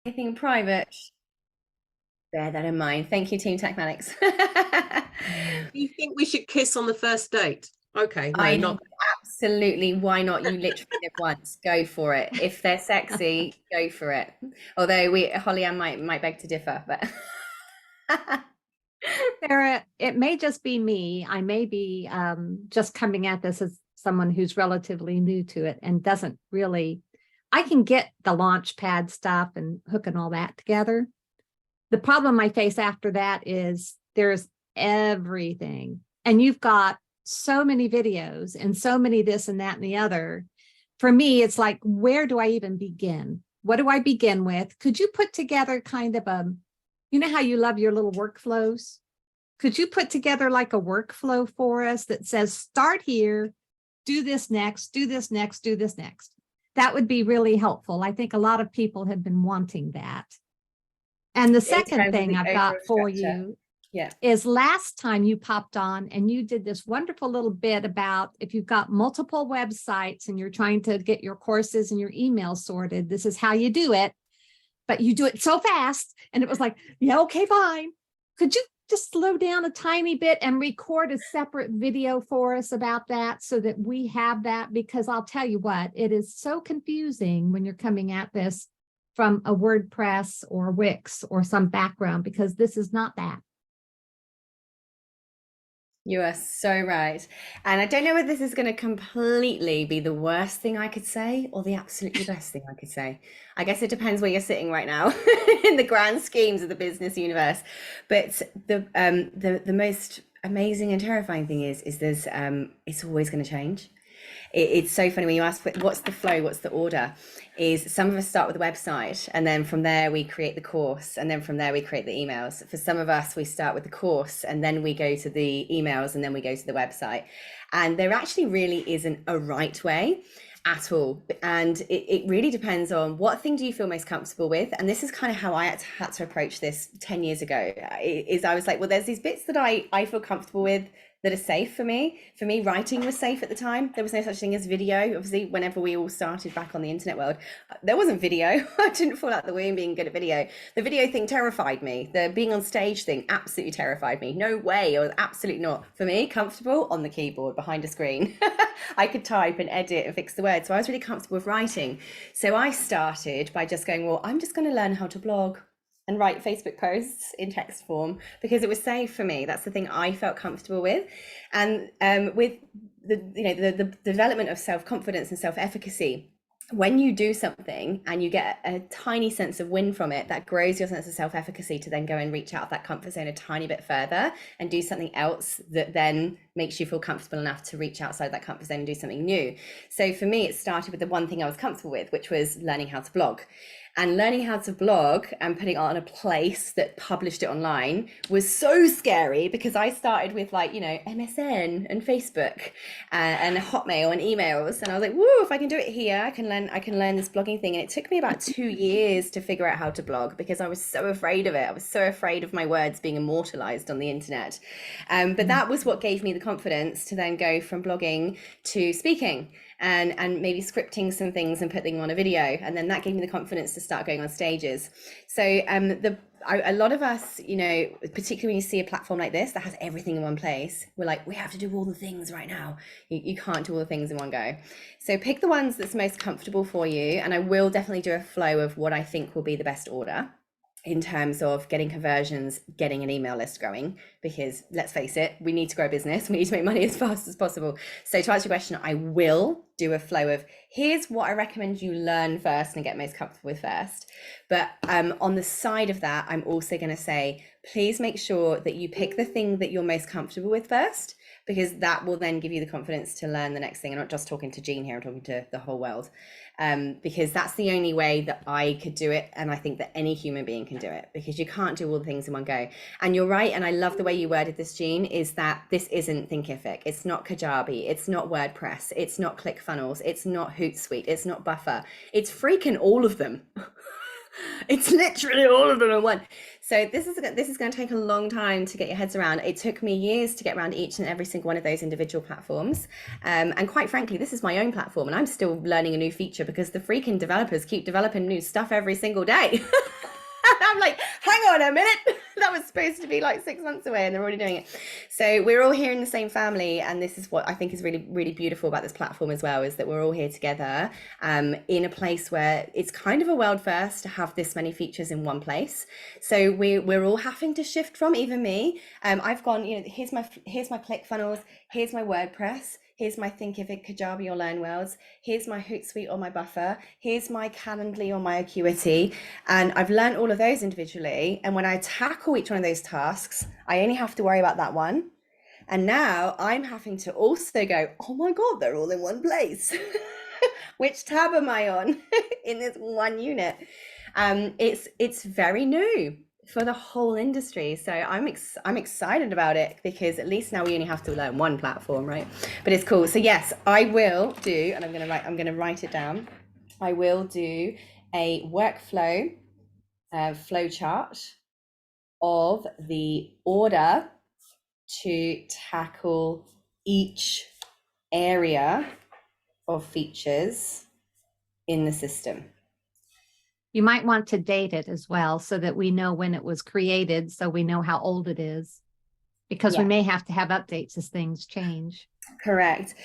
Anything private, bear that in mind. Thank you, Team Tekmatix. Do you think we should kiss on the first date? Okay, no, I not. absolutely, why not? You literally live once, go for it. If they're sexy, go for it. Although Holly Ann might beg to differ, but Sarah, it may just be me. I may be just coming at this as someone who's relatively new to it and doesn't really, I can get the launch pad stuff and hooking all that together. The problem I face after that is there's everything. And you've got so many videos and so many this and that and the other. For me, it's like, where do I even begin? What do I begin with? Could you put together kind of a, you know how you love your little workflows? Could you put together like a workflow for us that says, start here, do this next, do this next, do this next? That would be really helpful. I think a lot of people have been wanting that. And the in second terms of thing the I've got overall for structure, you yeah. is last time you popped on and you did this wonderful little bit about if you've got multiple websites and you're trying to get your courses and your emails sorted, this is how you do it. But you do it so fast. And it was like, yeah, okay, fine. Could you just slow down a tiny bit and record a separate video for us about that so that we have that? Because I'll tell you what, it is so confusing when you're coming at this from a WordPress or Wix or some background, because this is not that. You are so right. And I don't know whether this is going to completely be the worst thing I could say or the absolutely best thing I could say. I guess it depends where you're sitting right now in the grand schemes of the business universe. But the most amazing and terrifying thing is there's it's always going to change. It's so funny when you ask what's the flow, what's the order, is some of us start with a website and then from there we create the course and then from there we create the emails. For some of us, we start with the course and then we go to the emails and then we go to the website. And there actually really isn't a right way at all. And it really depends on what thing do you feel most comfortable with. And this is kind of how I had to approach this 10 years ago, is I was like, well, there's these bits that I feel comfortable with that are safe for me. For me, writing was safe at the time. There was no such thing as video. Obviously, whenever we all started back on the internet world, there wasn't video. I didn't fall out the womb being good at video. The video thing terrified me. The being on stage thing absolutely terrified me. No way, or absolutely not. For me, comfortable on the keyboard behind a screen. I could type and edit and fix the words. So I was really comfortable with writing. So I started by just going, well, I'm just going to learn how to blog and write Facebook posts in text form because it was safe for me. That's the thing I felt comfortable with. And with the development of self-confidence and self-efficacy, when you do something and you get a tiny sense of win from it, that grows your sense of self-efficacy to then go and reach out of that comfort zone a tiny bit further and do something else that then makes you feel comfortable enough to reach outside that comfort zone and do something new. So for me, it started with the one thing I was comfortable with, which was learning how to blog. And learning how to blog and putting it on a place that published it online was so scary because I started with MSN and Facebook and Hotmail and emails. And I was like, woo, if I can do it here, I can learn this blogging thing. And it took me about 2 years to figure out how to blog because I was so afraid of it. I was so afraid of my words being immortalized on the internet. But that was what gave me the confidence to then go from blogging to speaking and maybe scripting some things and putting them on a video. And then that gave me the confidence to start going on stages. So a lot of us, particularly when you see a platform like this that has everything in one place, we're like, we have to do all the things right now. You can't do all the things in one go. So pick the ones that's most comfortable for you. And I will definitely do a flow of what I think will be the best order in terms of getting conversions, getting an email list going, because let's face it, we need to grow business. We need to make money as fast as possible. So to answer your question, I will do a flow of here's what I recommend you learn first and get most comfortable with first. But on the side of that, I'm also going to say, please make sure that you pick the thing that you're most comfortable with first, because that will then give you the confidence to learn the next thing. I'm not just talking to Jean here, I'm talking to the whole world. Because that's the only way that I could do it. And I think that any human being can do it because you can't do all the things in one go. And you're right. And I love the way you worded this, Jean, is that this isn't Thinkific. It's not Kajabi. It's not WordPress. It's not ClickFunnels. It's not Hootsuite. It's not Buffer. It's freaking all of them. It's literally all of them in one. So this is going to take a long time to get your heads around. It took me years to get around each and every single one of those individual platforms. And quite frankly, this is my own platform and I'm still learning a new feature because the freaking developers keep developing new stuff every single day. I'm like, hang on a minute. That was supposed to be like 6 months away and they're already doing it. So we're all here in the same family. And this is what I think is really, really beautiful about this platform as well, is that we're all here together in a place where it's kind of a world first to have this many features in one place. So we're all having to shift from, even me. I've gone, here's my ClickFunnels, here's my WordPress, here's my Thinkific, Kajabi or LearnWorlds, here's my Hootsuite or my Buffer, here's my Calendly or my Acuity. And I've learned all of those individually. And when I tackle each one of those tasks, I only have to worry about that one. And now I'm having to also go, oh my God, they're all in one place. Which tab am I on in this one unit? It's very new for the whole industry. So I'm excited about it because at least now we only have to learn one platform, right? But it's cool. So yes, I will do, and I'm gonna write it down. I will do a workflow flow chart of the order to tackle each area of features in the system. You might want to date it as well so that we know when it was created, so we know how old it is, because we may have to have updates as things change. Correct.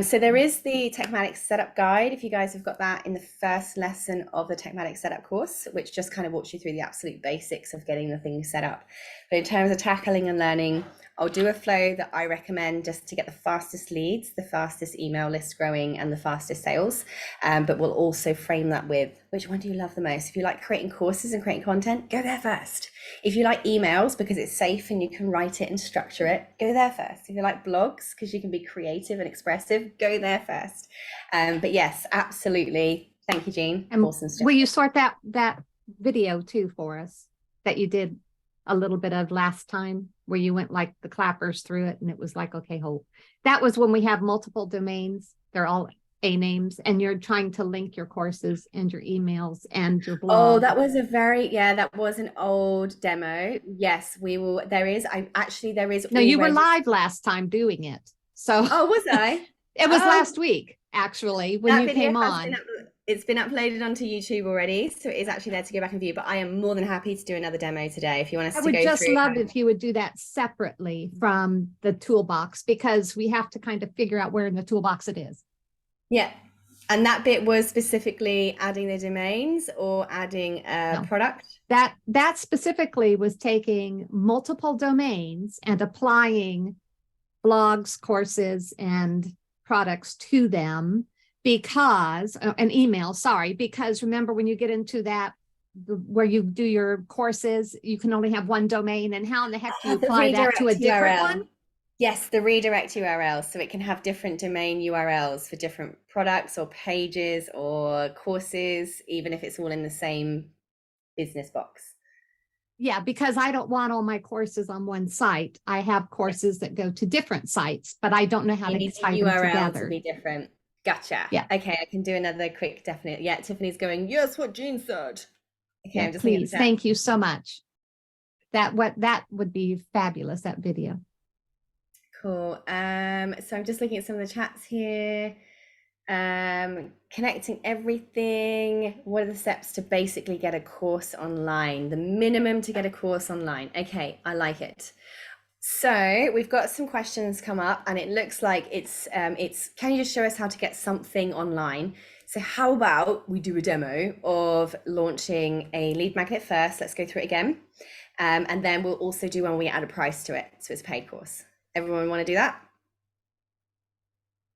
So there is the Tekmatix setup guide, if you guys have got that, in the first lesson of the Tekmatix setup course, which just kind of walks you through the absolute basics of getting the thing set up. But in terms of tackling and learning, I'll do a flow that I recommend just to get the fastest leads, the fastest email list growing, and the fastest sales. But we'll also frame that with, which one do you love the most? If you like creating courses and creating content, go there first. If you like emails because it's safe and you can write it and structure it, go there first. If you like blogs because you can be creative and expressive, go there first. But yes, absolutely. Thank you, Jean. And awesome stuff. will you sort that video too for us that you did a little bit of last time, where you went like the clappers through it and it was like, okay, hold. That was when we have multiple domains. They're all A names and you're trying to link your courses and your emails and your blog. Oh, that was that was an old demo. Yes, we will. There is No, you were live last time doing it. So oh, was I? It was last week, actually, when you came on. It's been uploaded onto YouTube already, so it is actually there to go back and view. But I am more than happy to do another demo today if you want us to go through. I would just love if you would do that separately from the toolbox, because we have to kind of figure out where in the toolbox it is. Yeah. And that bit was specifically adding the domains or adding a product? That specifically was taking multiple domains and applying blogs, courses, and products to them, because an email, sorry, because remember when you get into that where you do your courses, you can only have one domain, and how in the heck do you apply that to a different one? Yes, the redirect URL, so it can have different domain URLs for different products or pages or courses, even if it's all in the same business box. Yeah, because I don't want all my courses on one site. I have courses that go to different sites, but I don't know how to tie them together. To be different. Gotcha. Yeah. Okay, I can do another quick definite. Yeah, Tiffany's going, yes, what Jean said. Okay, yeah, I'm just please. Thank you so much. That would be fabulous, that video. Cool. So I'm just looking at some of the chats here. Connecting everything. What are the steps to basically get a course online? The minimum to get a course online. Okay, I like it. So we've got some questions come up, and it looks like it's can you just show us how to get something online? So how about we do a demo of launching a lead magnet first? Let's go through it again. And then we'll also do one we add a price to it. So it's a paid course. Everyone want to do that?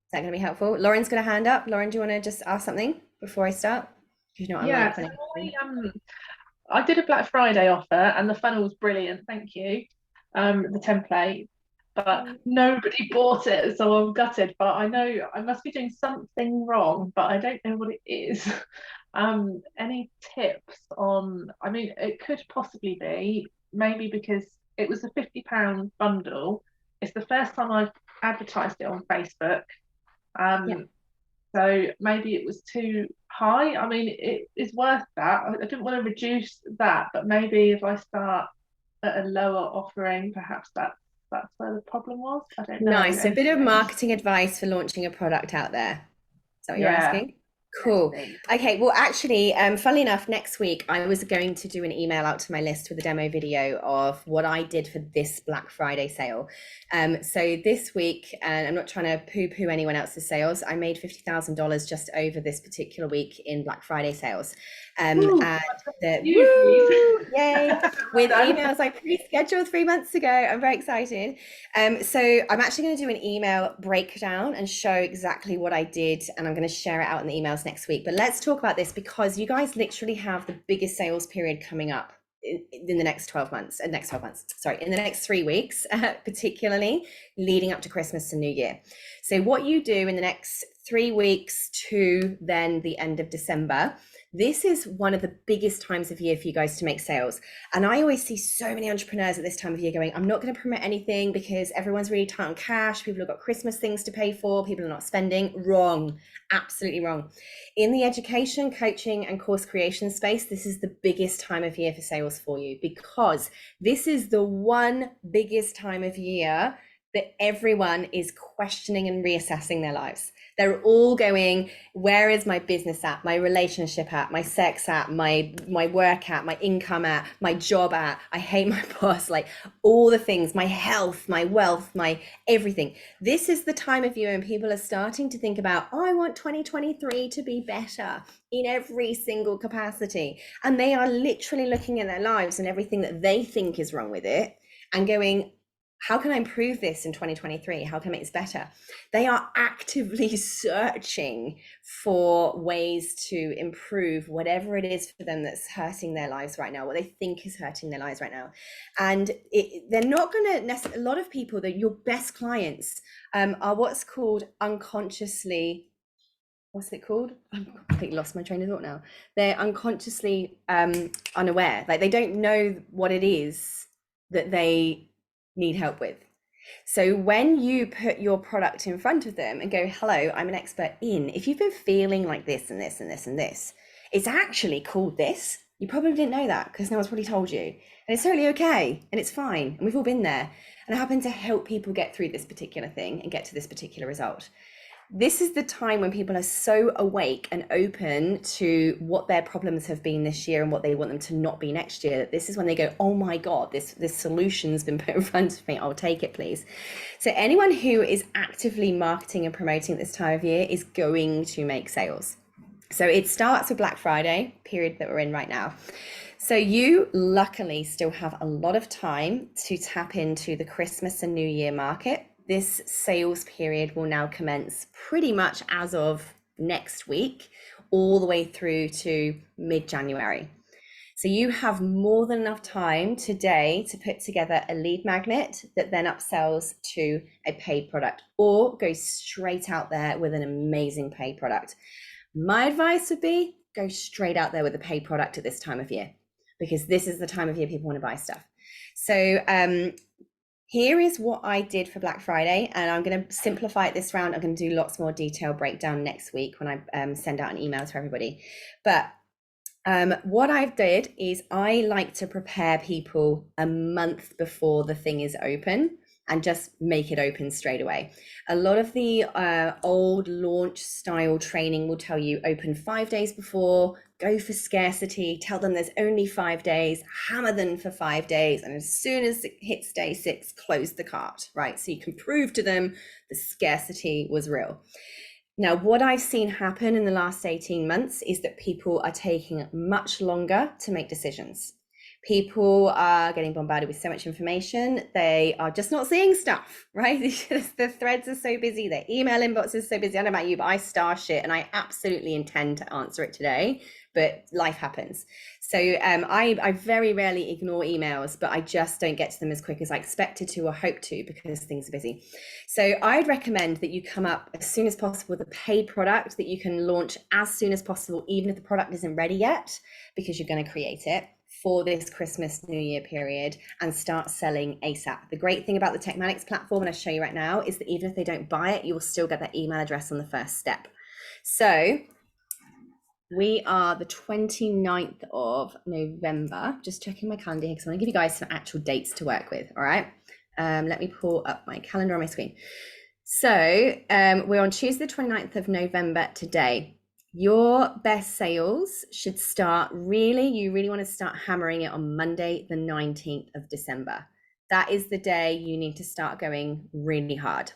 Is that going to be helpful? Lauren's got a hand up. Lauren, do you want to just ask something before I start? You know, yeah, so I did a Black Friday offer and the funnel was brilliant. Thank you. The template, but nobody bought it, so I'm gutted. But I know I must be doing something wrong, but I don't know what it is. Any tips on? I mean, it could possibly be maybe because it was a £50 bundle. It's the first time I've advertised it on Facebook. So maybe it was too high. I mean, it is worth that. I didn't want to reduce that, but maybe if I start at a lower offering, perhaps that's where the problem was. I don't know. Nice. So a bit of marketing advice for launching a product out there. Is that what you're asking? Cool. please. Okay, well, actually, funnily enough, next week I was going to do an email out to my list with a demo video of what I did for this Black Friday sale. So this week, and I'm not trying to poo-poo anyone else's sales, I made $50,000 just over this particular week in Black Friday sales. Ooh, And the you, please. woo, yay, Well with done. emails I pre-scheduled 3 months ago. I'm very excited. So I'm actually going to do an email breakdown and show exactly what I did, and I'm going to share it out in the emails next week. But let's talk about this because you guys literally have the biggest sales period coming up in the next 12 months, in the next 3 weeks, particularly leading up to Christmas and New Year. So what you do in the next 3 weeks to then the end of December, this is one of the biggest times of year for you guys to make sales. And I always see so many entrepreneurs at this time of year going, I'm not going to promote anything because everyone's really tight on cash. People have got Christmas things to pay for. People are not spending. Wrong. Absolutely wrong. In the education, coaching, and course creation space, this is the biggest time of year for sales for you because this is the one biggest time of year that everyone is questioning and reassessing their lives. They're all going, where is my business at, my relationship at, my sex at, my work at, my income at, my job at, I hate my boss, like all the things, my health, my wealth, my everything. This is the time of year when people are starting to think about, oh, I want 2023 to be better in every single capacity. And they are literally looking at their lives and everything that they think is wrong with it and going, how can I improve this in 2023? How can I make this better? They are actively searching for ways to improve whatever it is for them that's hurting their lives right now, what they think is hurting their lives right now. And they're not going to, a lot of people, that your best clients are what's called unconsciously, what's it called? I completely lost my train of thought now. They're unconsciously unaware. Like they don't know what it is that they need help with. So when you put your product in front of them and go, hello, I'm an expert in, if you've been feeling like this and this and this and this, it's actually called this. You probably didn't know that because no one's probably told you. And it's totally okay. And it's fine. And we've all been there. And I happen to help people get through this particular thing and get to this particular result. This is the time when people are so awake and open to what their problems have been this year and what they want them to not be next year. This is when they go, oh my God, this solution's been put in front of me. I'll take it, please. So anyone who is actively marketing and promoting this time of year is going to make sales. So it starts with Black Friday, period that we're in right now. So you luckily still have a lot of time to tap into the Christmas and New Year market. This sales period will now commence pretty much as of next week, all the way through to mid-January. So you have more than enough time today to put together a lead magnet that then upsells to a paid product or go straight out there with an amazing paid product. My advice would be go straight out there with a paid product at this time of year, because this is the time of year people want to buy stuff. So here is what I did for Black Friday, and I'm going to simplify it this round. I'm going to do lots more detailed breakdown next week when I send out an email to everybody. But what I've did is I like to prepare people a month before the thing is open and just make it open straight away. A lot of the old launch style training will tell you open 5 days before, go for scarcity, tell them there's only 5 days, hammer them for 5 days, and as soon as it hits day 6, close the cart, right? So you can prove to them the scarcity was real. Now, what I've seen happen in the last 18 months is that people are taking much longer to make decisions. People are getting bombarded with so much information. They are just not seeing stuff, right? The threads are so busy. Their email inbox is so busy. I don't know about you, but I star shit and I absolutely intend to answer it today, but life happens. So I very rarely ignore emails, but I just don't get to them as quick as I expected to or hope to because things are busy. So I'd recommend that you come up as soon as possible with a paid product that you can launch as soon as possible, even if the product isn't ready yet, because you're going to create it for this Christmas, New Year period and start selling ASAP. The great thing about the Tekmatix platform, and I'll show you right now, is that even if they don't buy it, you will still get their email address on the first step. So we are the 29th of November. Just checking my calendar here because I want to give you guys some actual dates to work with. All right. Let me pull up my calendar on my screen. So we're on Tuesday, the 29th of November today. Your best sales should start you really want to start hammering it on Monday, the 19th of December. That is the day you need to start going really hard.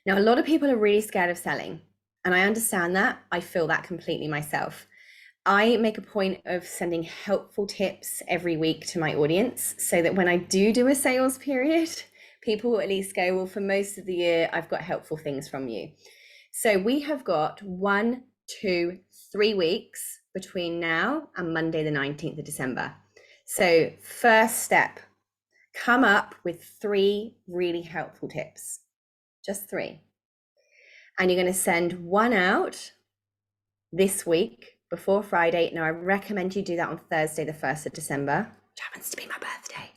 Now, a lot of people are really scared of selling, and I understand that. I feel that completely myself. I make a point of sending helpful tips every week to my audience so that when I do a sales period, people will at least go, well, for most of the year, I've got helpful things from you. So we have got 1, 2, 3 weeks between now and Monday, the 19th of December. So first step, come up with 3 really helpful tips, just 3. And you're going to send one out this week before Friday. Now, I recommend you do that on Thursday, the 1st of December, which happens to be my birthday.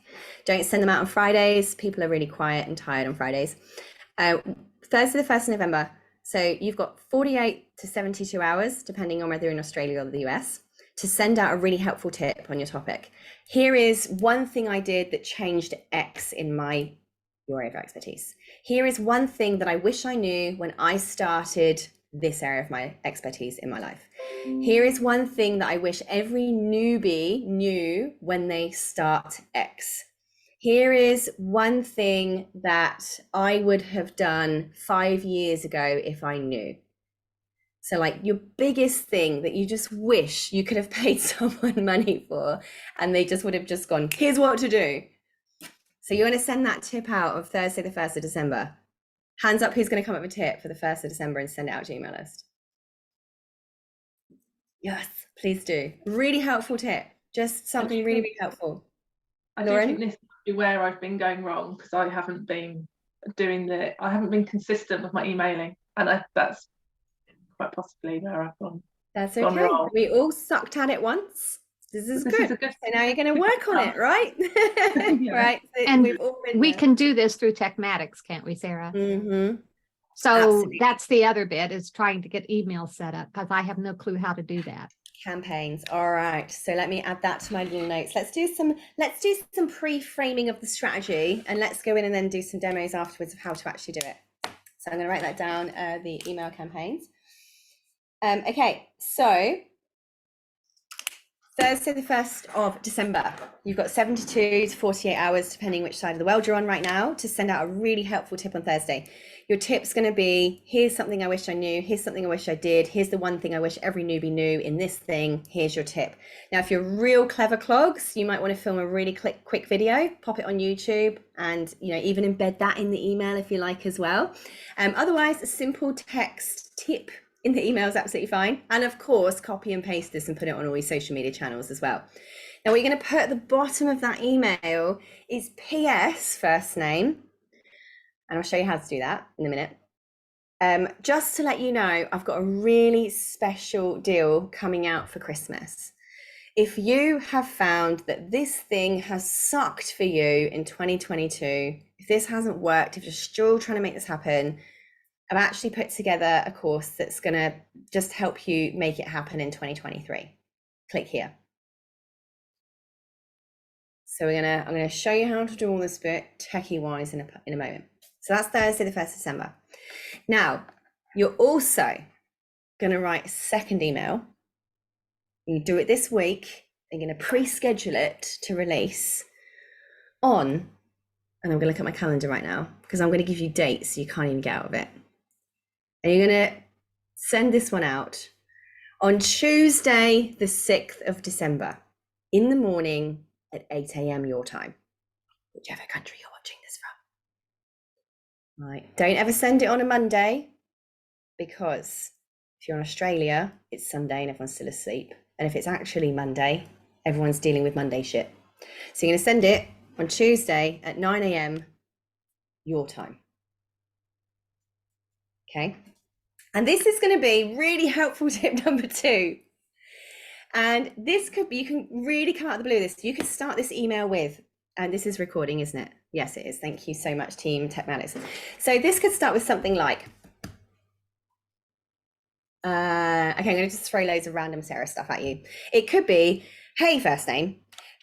Don't send them out on Fridays. People are really quiet and tired on Fridays. Thursday, the 1st of November. So you've got 48 to 72 hours, depending on whether you're in Australia or the US, to send out a really helpful tip on your topic. Here is one thing I did that changed X in your area of expertise. Here is one thing that I wish I knew when I started this area of my expertise in my life. Here is one thing that I wish every newbie knew when they start X. Here is one thing that I would have done 5 years ago if I knew. So like your biggest thing that you just wish you could have paid someone money for, and they just would have just gone, here's what to do. So you're going to send that tip out on Thursday, the 1st of December. Hands up, who's going to come up with a tip for the 1st of December and send it out to your email list? Yes, please do. Really helpful tip. Just something really, really helpful. I do Lauren? think this might be where I've been going wrong, because I haven't been consistent with my emailing, and that's quite possibly where I've gone. That's gone okay. wrong. We all sucked at it once. This is This good. is a good So now you're going to work on it, right? Yeah. Right. So And we've all been we there. can do this through Tekmatix, can't we, Sarah? Mm-hmm. So Absolutely. that's the other bit, is trying to get emails set up, because I have no clue how to do that. Campaigns. All right. So let me add that to my little notes. Let's do some pre-framing of the strategy, and let's go in and then do some demos afterwards of how to actually do it. So I'm going to write that down, the email campaigns. Okay, so Thursday, the 1st of December, you've got 72 to 48 hours, depending which side of the world you're on right now, to send out a really helpful tip on Thursday. Your tip's going to be, here's something I wish I knew, here's something I wish I did, here's the one thing I wish every newbie knew in this thing, here's your tip. Now, if you're real clever clogs, you might want to film a really quick video, pop it on YouTube, and even embed that in the email if you like as well. Otherwise, a simple text tip in the email is absolutely fine. And of course, copy and paste this and put it on all your social media channels as well. Now, what you're going to put at the bottom of that email is PS, first name. And I'll show you how to do that in a minute. Just to let you know, I've got a really special deal coming out for Christmas. If you have found that this thing has sucked for you in 2022, if this hasn't worked, if you're still trying to make this happen, I've actually put together a course that's going to just help you make it happen in 2023. Click here. So I'm going to show you how to do all this bit techie wise in a moment. So that's Thursday, the 1st of December. Now, you're also going to write a second email. You do it this week. You're going to pre-schedule it to release on, and I'm going to look at my calendar right now because I'm going to give you dates so you can't even get out of it. And you're going to send this one out on Tuesday, the 6th of December, in the morning at 8 a.m. your time, whichever country you're watching this from. Right. Don't ever send it on a Monday, because if you're in Australia, it's Sunday and everyone's still asleep. And if it's actually Monday, everyone's dealing with Monday shit. So you're going to send it on Tuesday at 9 a.m. your time. Okay. And this is going to be really helpful tip number 2. And this could be, you can really come out of the blue. You could start this email with, and this is recording, isn't it? Yes, it is. Thank you so much, team Tekmatix. So this could start with something like, okay, I'm going to just throw loads of random Sarah stuff at you. It could be, hey, first name,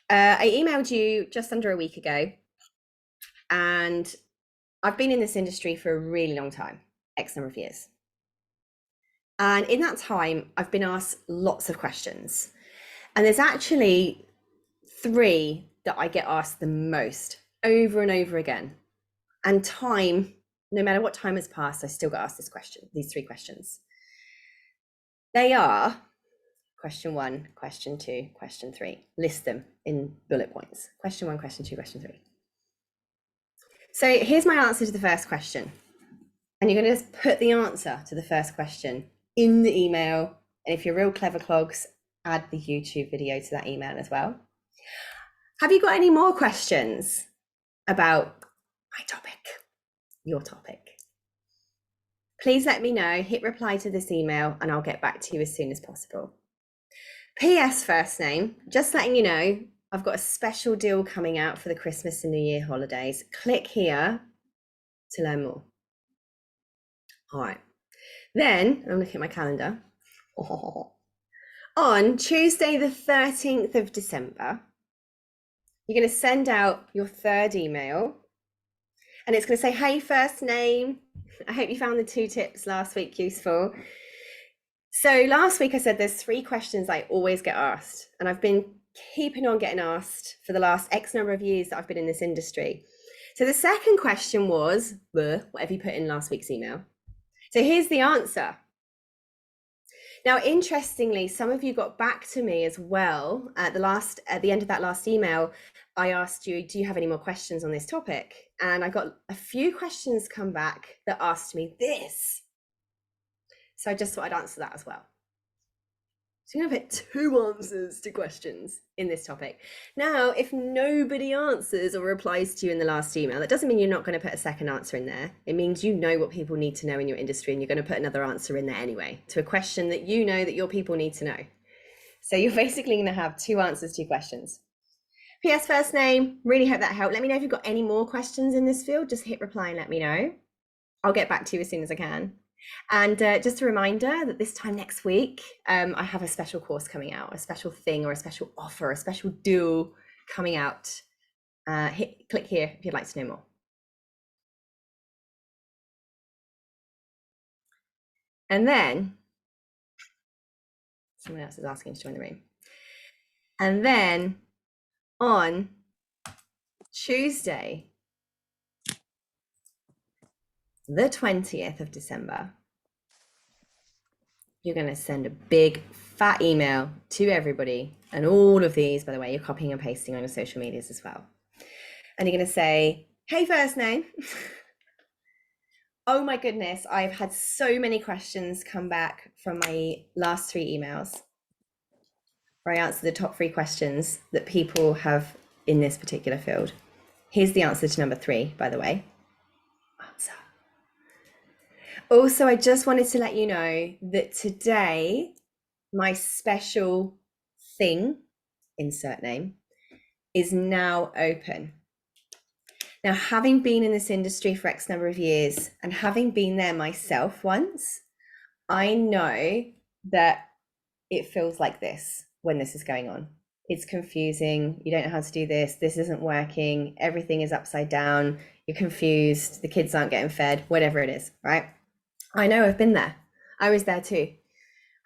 I emailed you just under a week ago, and I've been in this industry for a really long time, X number of years. And in that time, I've been asked lots of questions. And there's actually 3 that I get asked the most over and over again. And time, no matter what time has passed, I still get asked these 3 questions. They are question 1, question 2, question 3. List them in bullet points. Question 1, question 2, question 3. So here's my answer to the first question. And you're going to just put the answer to the first question in the email. And if you're real clever clogs, add the YouTube video to that email as well. Have you got any more questions about my topic, your topic? Please let me know, hit reply to this email, and I'll get back to you as soon as possible. PS first name, just letting you know, I've got a special deal coming out for the Christmas and New Year holidays. Click here to learn more. All right. Then, I'm looking at my calendar. On Tuesday, the 13th of December, you're going to send out your 3rd email, and it's going to say, hey, first name. I hope you found the 2 tips last week useful. So last week I said there's 3 questions I always get asked, and I've been keeping on getting asked for the last X number of years that I've been in this industry. So the second question was, whatever you put in last week's email. So here's the answer. Now, interestingly, some of you got back to me as well at the end of that last email. I asked you, do you have any more questions on this topic? And I got a few questions come back that asked me this. So I just thought I'd answer that as well. So you're going to put 2 answers to questions in this topic. Now, if nobody answers or replies to you in the last email, that doesn't mean you're not going to put a second answer in there. It means you know what people need to know in your industry, and you're going to put another answer in there anyway to a question that you know that your people need to know. So you're basically going to have 2 answers to your questions. PS first name, really hope that helped. Let me know if you've got any more questions in this field. Just hit reply and let me know. I'll get back to you as soon as I can. And just a reminder that this time next week, I have a special course coming out, a special thing or a special offer, a special deal coming out. Click here if you'd like to know more. And then, someone else is asking to join the room. And then on Tuesday, the 20th of December, you're going to send a big fat email to everybody. And all of these, by the way, you're copying and pasting on your social medias as well. And you're going to say, hey, first name. Oh my goodness, I've had so many questions come back from my last 3 emails where I answer the top 3 questions that people have in this particular field. Here's the answer to number 3, by the way. Answer. Also, I just wanted to let you know that today, my special thing, insert name, is now open. Now, having been in this industry for X number of years and having been there myself once, I know that it feels like this when this is going on. It's confusing. You don't know how to do this. This isn't working. Everything is upside down. You're confused. The kids aren't getting fed, whatever it is, right? I know, I've been there. I was there too.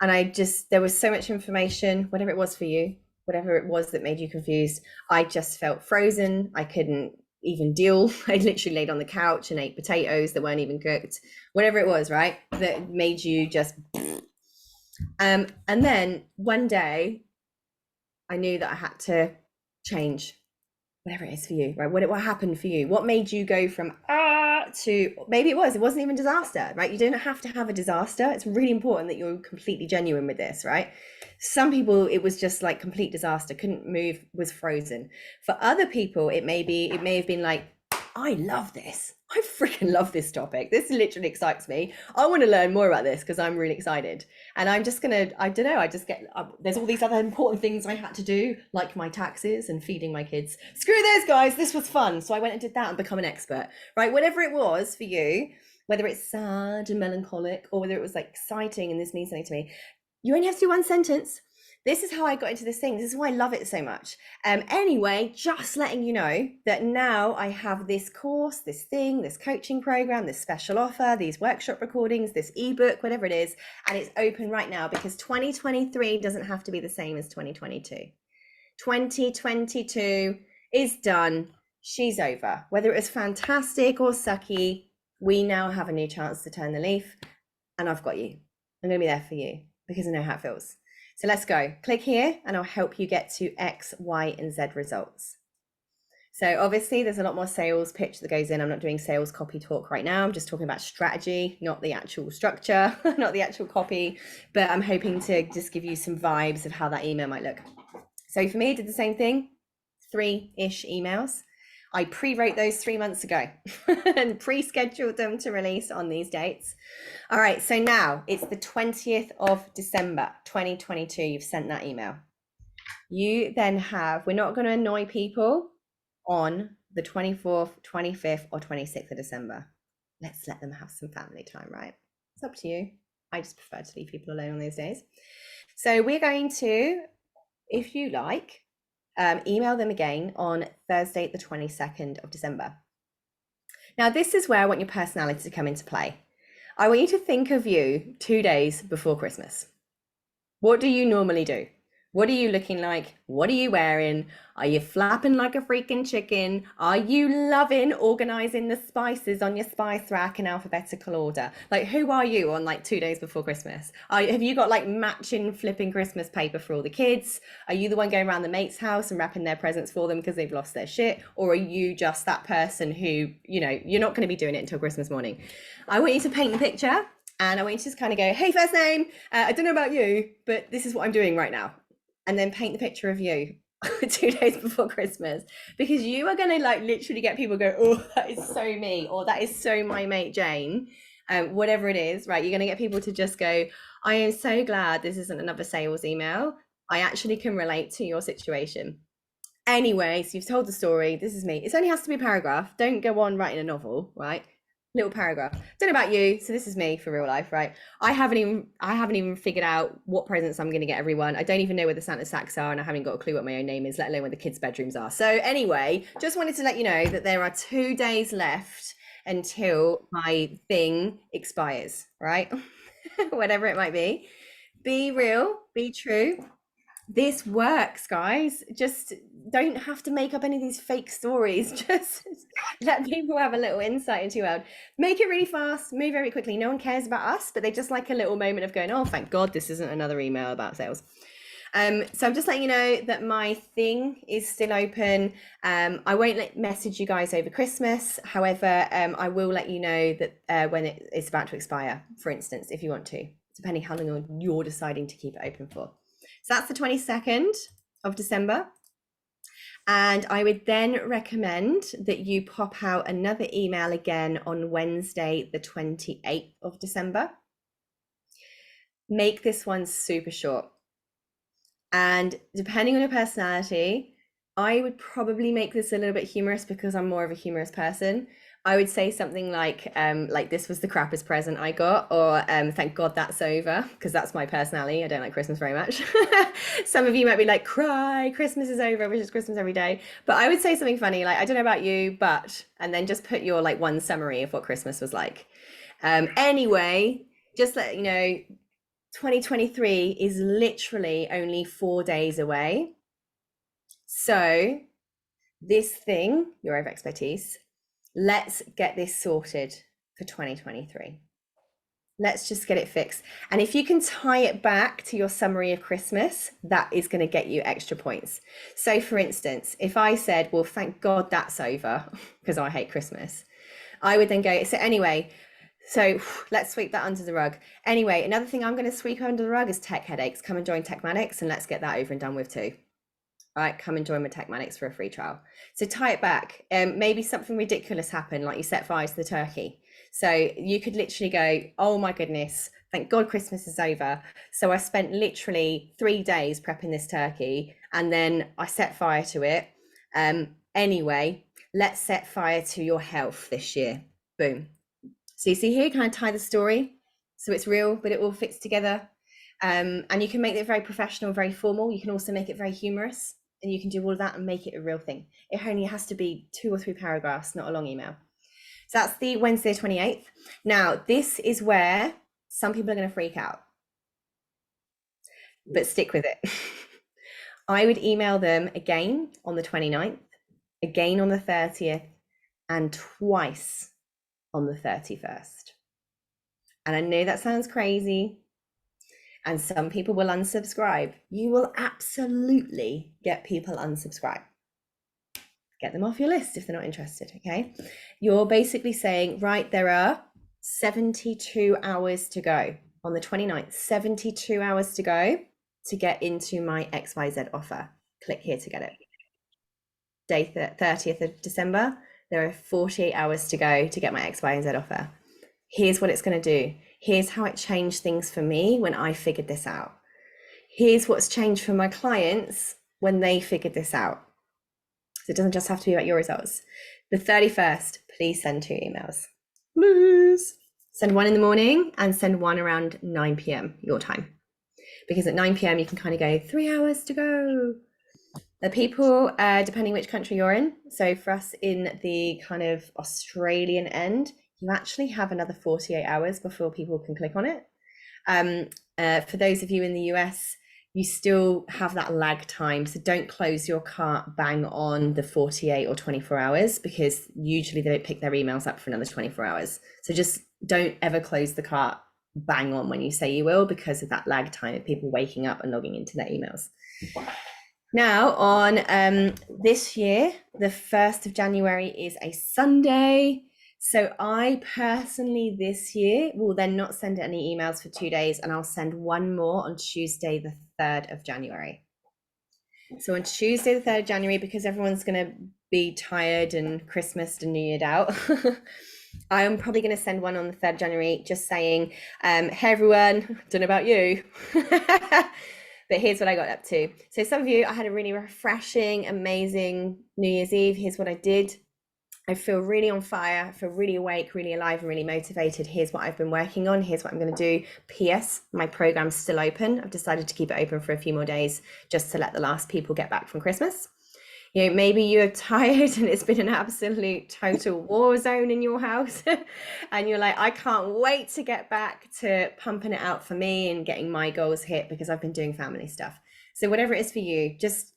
And there was so much information, whatever it was for you, whatever it was that made you confused, I just felt frozen. I couldn't even deal. I literally laid on the couch and ate potatoes that weren't even cooked, whatever it was, right? That made you just, and then one day I knew that I had to change, whatever it is for you, right? What happened for you? What made you go from to, maybe it wasn't even disaster, right? You don't have to have a disaster. It's really important that you're completely genuine with this, right? Some people, it was just like complete disaster, couldn't move, was frozen. For other people, it may have been like, I love this. I freaking love this topic. This literally excites me. I want to learn more about this because I'm really excited. And I'm just going to, I don't know, I just get, there's all these other important things I had to do, like my taxes and feeding my kids. Screw those guys. This was fun. So I went and did that and become an expert, right? Whatever it was for you, whether it's sad and melancholic or whether it was like exciting and this means something to me, you only have to do 1 sentence. This is how I got into this thing. This is why I love it so much. Anyway, just letting you know that now I have this course, this thing, this coaching program, this special offer, these workshop recordings, this ebook, whatever it is, and it's open right now because 2023 doesn't have to be the same as 2022. 2022 is done. She's over. Whether it was fantastic or sucky, we now have a new chance to turn the leaf, and I've got you. I'm going to be there for you because I know how it feels. So let's go. Click here and I'll help you get to X, Y, and Z results. So obviously there's a lot more sales pitch that goes in. I'm not doing sales copy talk right now. I'm just talking about strategy, not the actual structure, not the actual copy, but I'm hoping to just give you some vibes of how that email might look. So for me, I did the same thing, 3-ish emails. I pre-wrote those 3 months ago and pre-scheduled them to release on these dates. All right, so now it's the 20th of December, 2022. You've sent that email. You then have, we're not going to annoy people on the 24th, 25th, or 26th of December. Let's let them have some family time, right? It's up to you. I just prefer to leave people alone on those days. So we're going to, if you like, email them again on Thursday, the 22nd of December. Now, this is where I want your personality to come into play. I want you to think of you 2 days before Christmas. What do you normally do? What are you looking like? What are you wearing? Are you flapping like a freaking chicken? Are you loving organizing the spices on your spice rack in alphabetical order? Like, who are you on like 2 days before Christmas? Have you got like matching flipping Christmas paper for all the kids? Are you the one going around the mate's house and wrapping their presents for them because they've lost their shit? Or are you just that person who, you know, you're not going to be doing it until Christmas morning? I want you to paint the picture and I want you to just kind of go, hey, first name, I don't know about you, but this is what I'm doing right now. And then paint the picture of you 2 days before Christmas, because you are going to like literally get people go, oh, that is so me, or that is so my mate Jane, whatever it is, right? You're going to get people to just go, I am so glad this isn't another sales email. I actually can relate to your situation. Anyway, so you've told the story. This is me. It only has to be a paragraph. Don't go on writing a novel, right? Little paragraph. Don't know about you, so this is me for real life, right? I haven't even figured out what presents I'm going to get everyone. I don't even know where the Santa sacks are, and I haven't got a clue what my own name is, let alone where the kids' bedrooms are. So anyway, just wanted to let you know that there are 2 days left until my thing expires, right? Whatever it might be. Be real, be true. This works, guys. Just don't have to make up any of these fake stories. Just let people have a little insight into your world. Make it really fast, move very quickly. No one cares about us, but they just like a little moment of going, oh, thank God this isn't another email about sales. So I'm just letting you know that my thing is still open. I won't message you guys over Christmas. However, I will let you know that when it's about to expire, for instance, if you want to, depending how long you're deciding to keep it open for. So that's the 22nd of December. And I would then recommend that you pop out another email again on Wednesday, the 28th of December. Make this one super short. And depending on your personality, I would probably make this a little bit humorous because I'm more of a humorous person. I would say something like this was the crappiest present I got, or thank God that's over, because that's my personality. I don't like Christmas very much. Some of you might be like, cry, Christmas is over, which is Christmas every day. But I would say something funny like, I don't know about you, but, and then just put your like one summary of what Christmas was like. Anyway, just let you know, 2023 is literally only 4 days away. So this thing, your area of expertise, let's get this sorted for 2023. Let's just get it fixed. And if you can tie it back to your summary of Christmas, that is going to get you extra points. So for instance, if I said, well, thank God that's over because I hate Christmas, I would then go, so anyway, so let's sweep that under the rug. Anyway, another thing I'm going to sweep under the rug is tech headaches. Come and join Tekmatix and let's get that over and done with too. All right, come and join with Tekmatix for a free trial. So tie it back. Maybe something ridiculous happened, like you set fire to the turkey. So you could literally go, oh my goodness, thank God Christmas is over. So I spent literally 3 days prepping this turkey and then I set fire to it. Anyway, let's set fire to your health this year. Boom. So you see here, kind of tie the story. So it's real, but it all fits together. And you can make it very professional, very formal. You can also make it very humorous, and you can do all of that and make it a real thing. It only has to be 2 or 3 paragraphs, not a long email. So that's the Wednesday 28th. Now, this is where some people are going to freak out, but stick with it. I would email them again on the 29th, again on the 30th, and twice on the 31st. And I know that sounds crazy, and some people will unsubscribe. You will absolutely get people unsubscribe. Get them off your list if they're not interested, okay? You're basically saying, right, there are 72 hours to go on the 29th, 72 hours to go to get into my XYZ offer. Click here to get it. Day 30th of December, there are 48 hours to go to get my XYZ offer. Here's what it's going to do. Here's how it changed things for me when I figured this out. Here's what's changed for my clients when they figured this out. So it doesn't just have to be about your results. The 31st, please send 2 emails. Please. Send one in the morning and send one around 9 p.m. your time. Because at 9 p.m. you can kind of go 3 hours to go. The people, depending which country you're in. So for us in the kind of Australian end, you actually have another 48 hours before people can click on it. For those of you in the US, you still have that lag time. So don't close your cart bang on the 48 or 24 hours, because usually they don't pick their emails up for another 24 hours. So just don't ever close the cart bang on when you say you will, because of that lag time of people waking up and logging into their emails. Now on this year, the 1st of January is a Sunday. So I personally this year will then not send any emails for 2 days, and I'll send one more on Tuesday, the 3rd of January. So on Tuesday, the 3rd of January, because everyone's going to be tired and Christmas and New Year'd out, I am probably going to send one on the 3rd of January just saying, hey everyone, don't know about you, but here's what I got up to. So some of you, I had a really refreshing, amazing New Year's Eve. Here's what I did. I feel really on fire, I feel really awake, really alive, and really motivated. Here's what I've been working on. Here's what I'm going to do. PS, my program's still open. I've decided to keep it open for a few more days just to let the last people get back from Christmas. You know, maybe you're tired and it's been an absolute total war zone in your house and you're like, I can't wait to get back to pumping it out for me and getting my goals hit because I've been doing family stuff. So whatever it is for you, just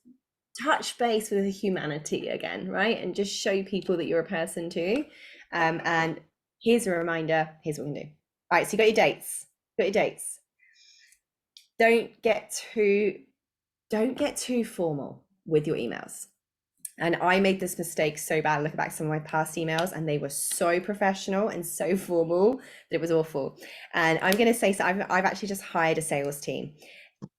touch base with the humanity again, right? And just show people that you're a person too. And here's a reminder, here's what we can do. All right, so you got your dates. Don't get too formal with your emails. And I made this mistake so bad. Looking back at some of my past emails, and they were so professional and so formal that it was awful. And I'm going to say, so I've actually just hired a sales team.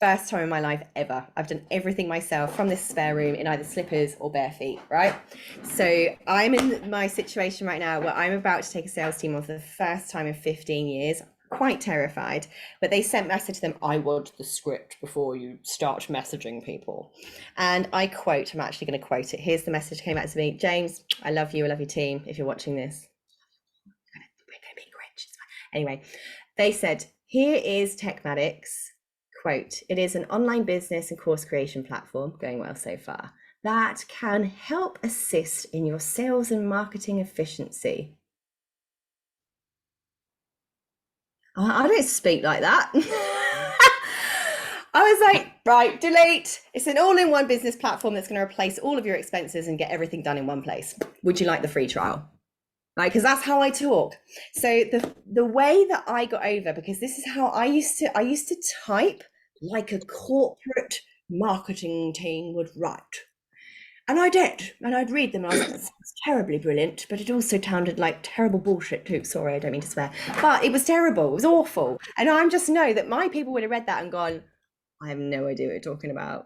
First time in my life ever. I've done everything myself from this spare room in either slippers or bare feet, right? So I'm in my situation right now where I'm about to take a sales team on for the first time in 15 years. Quite terrified, but they sent message to them, I want the script before you start messaging people. And I quote, I'm actually going to quote it. Here's the message came back to me. James, I love you. I love your team. If you're watching this. Anyway, they said, here is Tekmatix. Quote, it is an online business and course creation platform, going well so far, that can help assist in your sales and marketing efficiency. I don't speak like that. I was like, right, delete. It's an all-in-one business platform that's going to replace all of your expenses and get everything done in one place. Would you like the free trial? Right, because that's how I talk. So the way that I got over, because this is how I used to type like a corporate marketing team would write. And I did, and I'd read them and I was like, that sounds terribly brilliant, but it also sounded like terrible bullshit too. Sorry, I don't mean to swear, but it was terrible, it was awful. And I just know that my people would have read that and gone, I have no idea what you're talking about.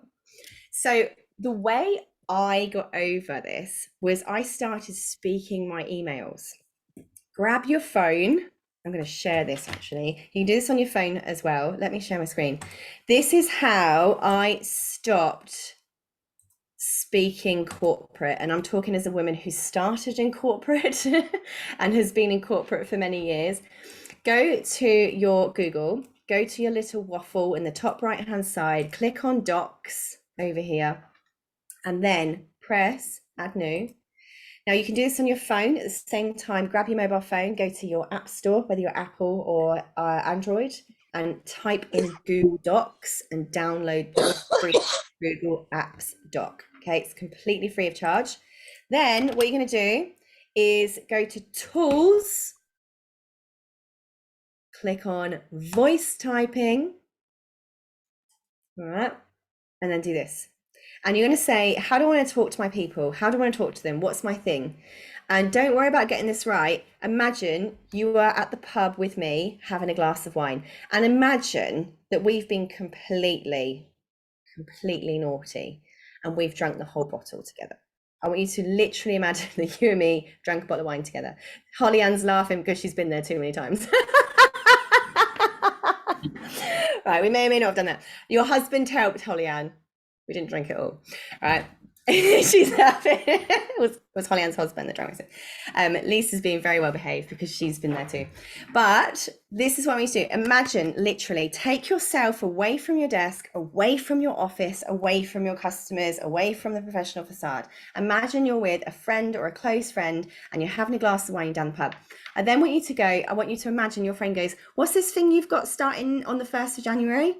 So the way I got over this was I started speaking my emails. Grab your phone. I'm going to share this actually. You can do this on your phone as well. Let me share my screen. This is how I stopped speaking corporate, and I'm talking as a woman who started in corporate and has been in corporate for many years. Go to your Google, go to your little waffle in the top right hand side, click on Docs over here, and then press Add New. Now you can do this on your phone at the same time. Grab your mobile phone, go to your app store, whether you're Apple or Android, and type in Google Docs and download the free Google Apps doc. Okay, it's completely free of charge. Then what you're going to do is go to Tools, click on Voice Typing, all right, and then do this. And you're going to say, how do I want to talk to my people? How do I want to talk to them? What's my thing? And don't worry about getting this right. Imagine you are at the pub with me having a glass of wine. And imagine that we've been completely naughty and we've drunk the whole bottle together. I want you to literally imagine that you and me drank a bottle of wine together. Holly Ann's laughing because she's been there too many times. Right, we may or may not have done that. Your husband helped, Holly Ann. We didn't drink it all. Right. She's laughing. It was Holly Ann's husband that drank it. Lisa's being very well behaved because she's been there too. But this is what we do. Imagine, literally, take yourself away from your desk, away from your office, away from your customers, away from the professional facade. Imagine you're with a friend or a close friend and you're having a glass of wine down the pub. I then want you to go, I want you to imagine your friend goes, what's this thing you've got starting on the 1st of January?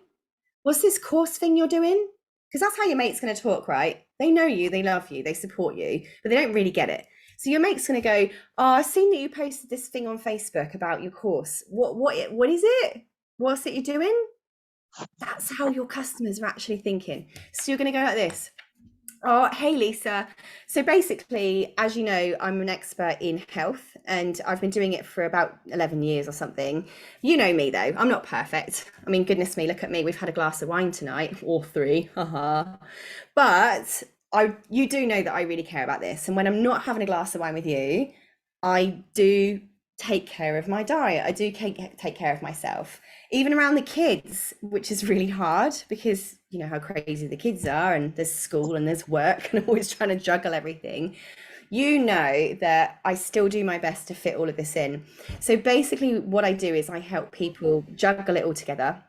What's this course thing you're doing? Because that's how your mate's going to talk, right? They know you, they love you, they support you, but they don't really get it. So your mate's going to go, oh, I've seen that you posted this thing on Facebook about your course. What is it? What's it you're doing? That's how your customers are actually thinking. So you're going to go like this. Oh, hey, Lisa. So basically, as you know, I'm an expert in health and I've been doing it for about 11 years or something. You know me, though. I'm not perfect. I mean, goodness me, look at me. We've had a glass of wine tonight, or 3. Haha. But you do know that I really care about this. And when I'm not having a glass of wine with you, I do take care of my diet. I do take care of myself, even around the kids, which is really hard because you know how crazy the kids are and there's school and there's work and I'm always trying to juggle everything. You know that I still do my best to fit all of this in. So basically what I do is I help people juggle it all together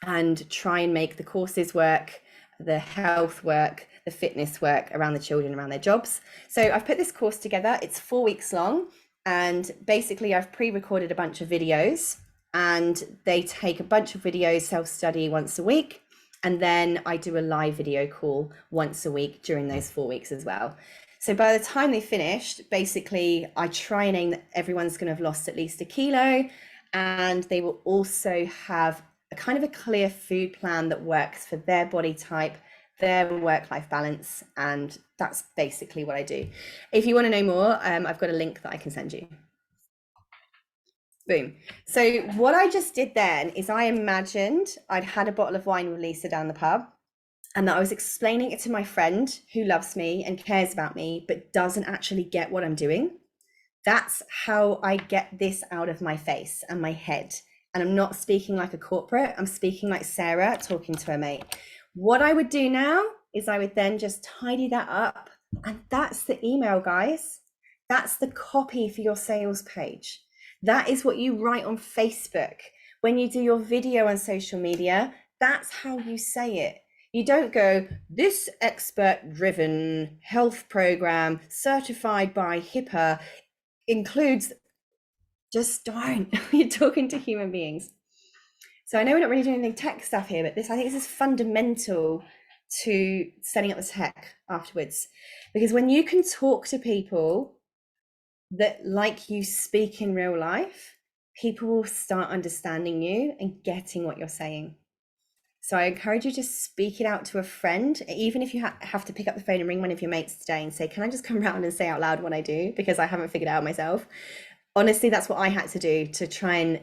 and try and make the courses work, the health work, the fitness work around the children, around their jobs. So I've put this course together. It's 4 weeks long. And basically I've pre-recorded a bunch of videos and they take a bunch of videos, self-study once a week. And then I do a live video call once a week during those 4 weeks as well. So by the time they finished, basically I try and aim that everyone's going to have lost at least 1 kilo. And they will also have a kind of a clear food plan that works for their body type, their work-life balance, and that's basically what I do. If you want to know more, I've got a link that I can send you. Boom. So what I just did then is I imagined I'd had a bottle of wine with Lisa down the pub and that I was explaining it to my friend who loves me and cares about me, but doesn't actually get what I'm doing. That's how I get this out of my face and my head. And I'm not speaking like a corporate, I'm speaking like Sarah talking to her mate. What I would do now is I would then just tidy that up. And that's the email, guys. That's the copy for your sales page. That is what you write on Facebook. When you do your video on social media, that's how you say it. You don't go, this expert-driven health program certified by HIPAA includes, just don't. You're talking to human beings. So I know we're not really doing any tech stuff here, but I think this is fundamental to setting up the tech afterwards. Because when you can talk to people that like you speak in real life, people will start understanding you and getting what you're saying. So I encourage you to speak it out to a friend, even if you have to pick up the phone and ring one of your mates today and say, can I just come around and say out loud what I do? Because I haven't figured it out myself. Honestly, that's what I had to do to try and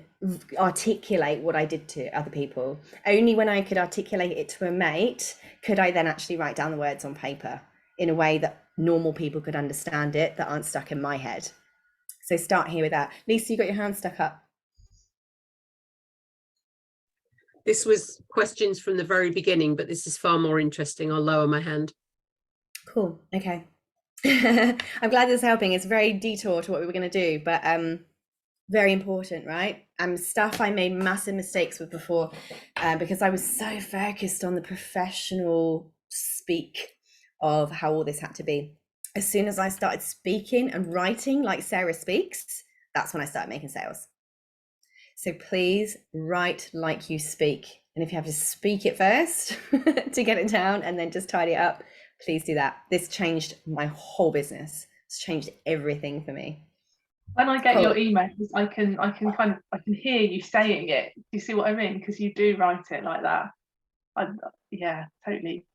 articulate what I did to other people. Only when I could articulate it to a mate could I then actually write down the words on paper in a way that normal people could understand it, that aren't stuck in my head. So start here with that. Lisa, you got your hand stuck up. This was questions from the very beginning, but this is far more interesting. I'll lower my hand. Cool. Okay. I'm glad this is helping. It's a very detour to what we were going to do, but Very important, right? Stuff I made massive mistakes with before, because I was so focused on the professional speak of how all this had to be. As soon as I started speaking and writing like Sarah speaks, that's when I started making sales. So please write like you speak. And if you have to speak it first to get it down and then just tidy it up, please do that. This changed my whole business. It's changed everything for me. When I get Cool. your emails, I can hear you saying it. Do you see what I mean? Because you do write it like that. Yeah, totally.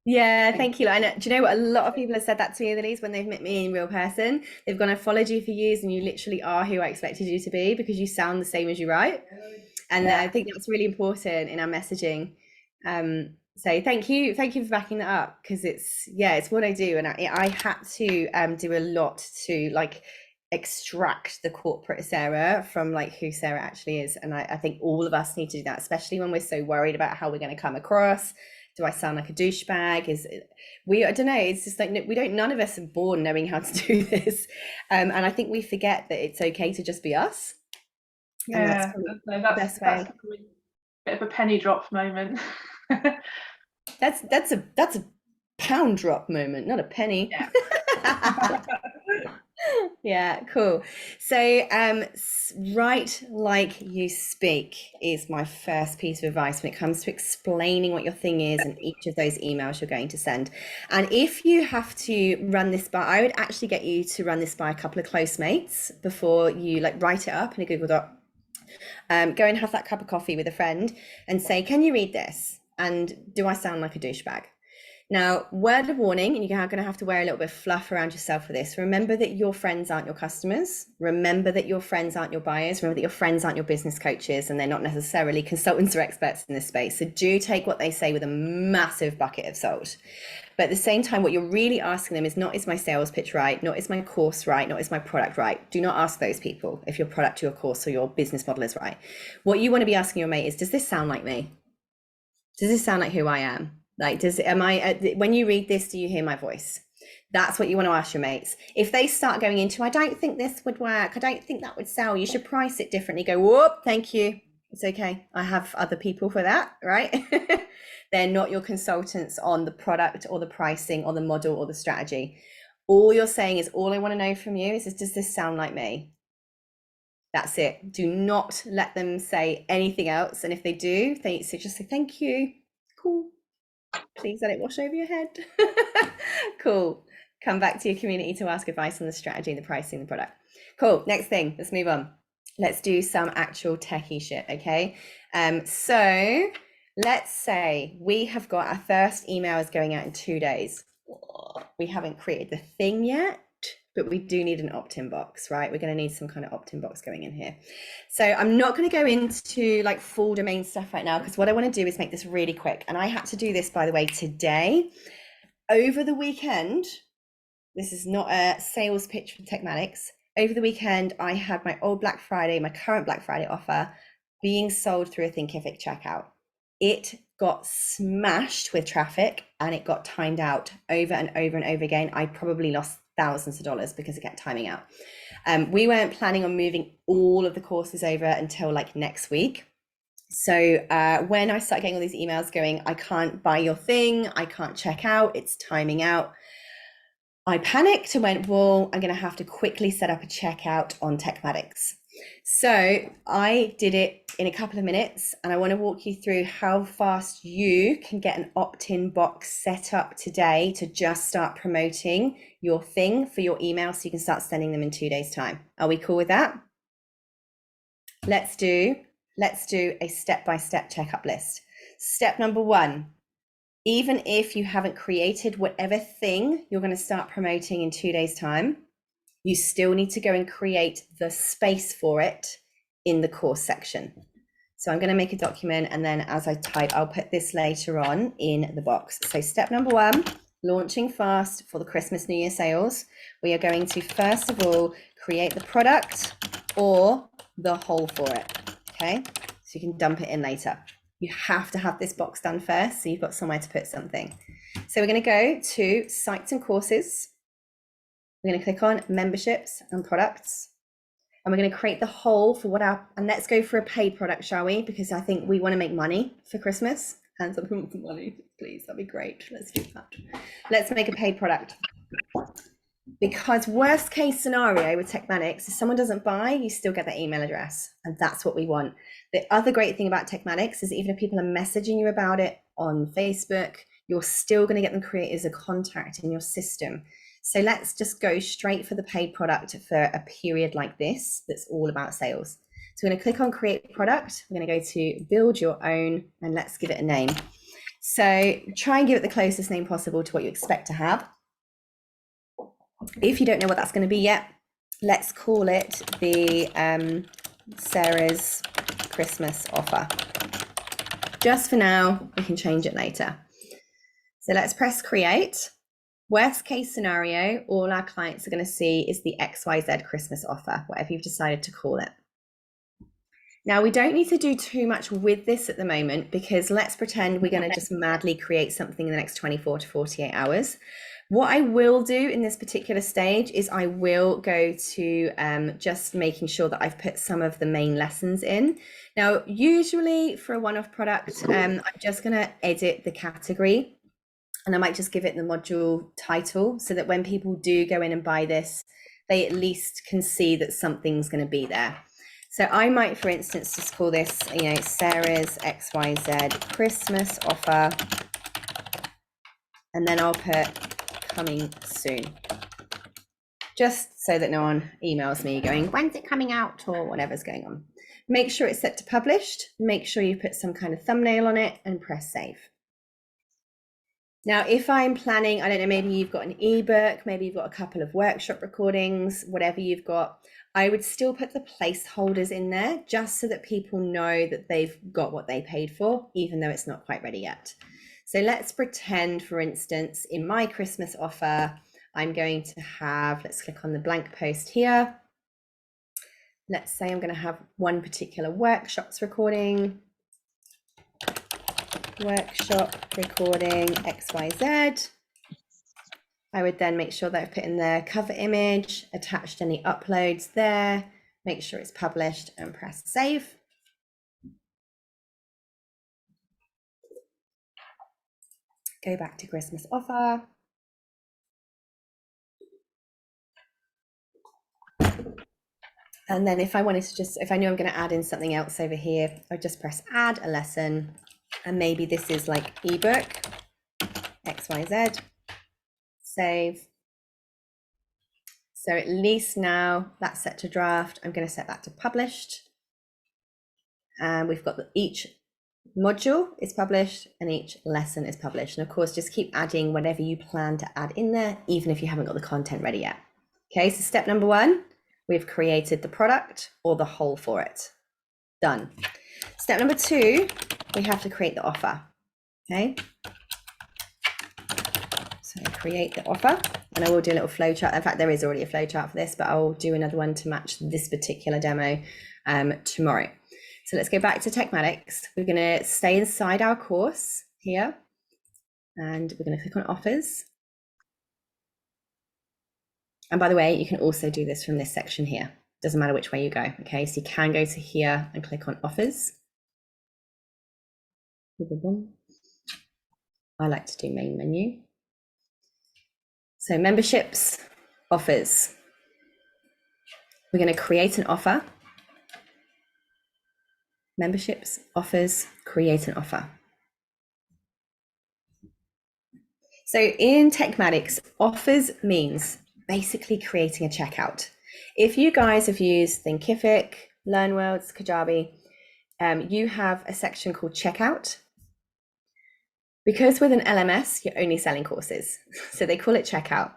Yeah, thank you. And do you know what? A lot of people have said that to me, Elise, when they've met me in real person. They've gone, I've followed you for years and you literally are who I expected you to be because you sound the same as you write. And I think that's really important in our messaging. So thank you for backing that up, because it's what I do. And I had to do a lot to like extract the corporate Sarah from like who Sarah actually is. And I think all of us need to do that, especially when we're so worried about how we're going to come across. Do I sound like a douchebag? I don't know. It's just like none of us are born knowing how to do this. And I think we forget that it's okay to just be us. And Yeah, that's a bit of a penny drop moment. That's a pound drop moment, not a penny. Yeah. Yeah, cool. So write like you speak is my first piece of advice when it comes to explaining what your thing is and each of those emails you're going to send. And if you have to run this by, I would actually get you to run this by a couple of close mates before you like write it up in a Google Doc. Go and have that cup of coffee with a friend and say, can you read this? And do I sound like a douchebag? Now, word of warning, and you're going to have to wear a little bit of fluff around yourself for this. Remember that your friends aren't your customers. Remember that your friends aren't your buyers. Remember that your friends aren't your business coaches, and they're not necessarily consultants or experts in this space. So do take what they say with a massive bucket of salt. But at the same time, what you're really asking them is not, is my sales pitch right? Not, is my course right? Not, is my product right? Do not ask those people if your product, your course, or your business model is right. What you want to be asking your mate is, does this sound like me? Does this sound like who I am? Like, when you read this, do you hear my voice? That's what you want to ask your mates. If they start going into, I don't think this would work, I don't think that would sell, you should price it differently, go, whoop, thank you. It's okay. I have other people for that, right? They're not your consultants on the product or the pricing or the model or the strategy. All you're saying is, all I want to know from you is, does this sound like me? That's it. Do not let them say anything else. And if they do, so just say, thank you. Cool. Please let it wash over your head. Cool. Come back to your community to ask advice on the strategy, the pricing, the product. Cool. Next thing, let's move on. Let's do some actual techie shit, okay? So let's say we have got our first email is going out in 2 days. We haven't created the thing yet, but we do need an opt-in box, right? We're going to need some kind of opt-in box going in here. So I'm not going to go into like full domain stuff right now, because what I want to do is make this really quick. And I had to do this, by the way, today. Over the weekend, this is not a sales pitch for Tekmatix. Over the weekend, I had my old Black Friday, my current Black Friday offer being sold through a Thinkific checkout. It got smashed with traffic and it got timed out over and over and over again. I probably lost thousands of dollars because it kept timing out. We weren't planning on moving all of the courses over until like next week. So when I started getting all these emails going, I can't buy your thing, I can't check out, it's timing out, I panicked and went, well, I'm going to have to quickly set up a checkout on Tekmatix. So I did it in a couple of minutes, and I want to walk you through how fast you can get an opt-in box set up today to just start promoting your thing for your email so you can start sending them in 2 days' time. Are we cool with that? Let's do a step-by-step checkup list. Step number 1, even if you haven't created whatever thing you're going to start promoting in 2 days' time, you still need to go and create the space for it in the course section. So I'm going to make a document, and then as I type, I'll put this later on in the box. So step number 1, launching fast for the Christmas New Year sales. We are going to, first of all, create the product or the whole for it. Okay, so you can dump it in later. You have to have this box done first, so you've got somewhere to put something. So we're going to go to sites and courses. We're going to click on memberships and products. And we're going to create the whole for and let's go for a paid product, shall we? Because I think we want to make money for Christmas. Hands up, who wants some money, please? That'd be great. Let's do that. Let's make a paid product. Because worst case scenario with Tekmatix, if someone doesn't buy, you still get their email address. And that's what we want. The other great thing about Tekmatix is even if people are messaging you about it on Facebook, you're still going to get them created as a contact in your system. So let's just go straight for the paid product for a period like this that's all about sales. So we're going to click on create product. We're going to go to build your own and let's give it a name. So try and give it the closest name possible to what you expect to have. If you don't know what that's going to be yet, let's call it the Sarah's Christmas offer. Just for now, we can change it later. So let's press create. Worst case scenario, all our clients are going to see is the XYZ Christmas offer, whatever you've decided to call it. Now, we don't need to do too much with this at the moment because let's pretend we're going to just madly create something in the next 24 to 48 hours. What I will do in this particular stage is I will go to just making sure that I've put some of the main lessons in. Now, usually for a one-off product, I'm just going to edit the category. And I might just give it the module title so that when people do go in and buy this, they at least can see that something's going to be there. So I might, for instance, just call this, Sarah's XYZ Christmas offer. And then I'll put coming soon. Just so that no one emails me going, when's it coming out or whatever's going on. Make sure it's set to published. Make sure you put some kind of thumbnail on it and press save. Now, if I'm planning, I don't know, maybe you've got an ebook, maybe you've got a couple of workshop recordings, whatever you've got, I would still put the placeholders in there just so that people know that they've got what they paid for, even though it's not quite ready yet. So let's pretend, for instance, in my Christmas offer, I'm going to have, let's click on the blank post here. Let's say I'm going to have one particular workshops recording. Workshop recording XYZ. I would then make sure that I've put in the cover image, attached any uploads there, make sure it's published and press save. Go back to Christmas offer. And then if I wanted to if I knew I'm going to add in something else over here, I'd just press add a lesson. And maybe this is like ebook, XYZ, save. So at least now that's set to draft. I'm going to set that to published. And we've got each module is published and each lesson is published. And of course, just keep adding whatever you plan to add in there, even if you haven't got the content ready yet. Okay, so step number one, we've created the product or the whole for it. Done. Step number two, we have to create the offer. Okay. So create the offer, and I will do a little flow chart. In fact, there is already a flow chart for this, but I'll do another one to match this particular demo tomorrow. So let's go back to Tekmatix. We're going to stay inside our course here, and we're going to click on offers. And by the way, you can also do this from this section here. Doesn't matter which way you go. Okay, so you can go to here and click on offers. I like to do main menu. So memberships, offers. We're going to create an offer. Memberships, offers, create an offer. So in Tekmatix, offers means basically creating a checkout. If you guys have used Thinkific, LearnWorlds, Kajabi, you have a section called checkout. Because with an LMS, you're only selling courses. So they call it checkout.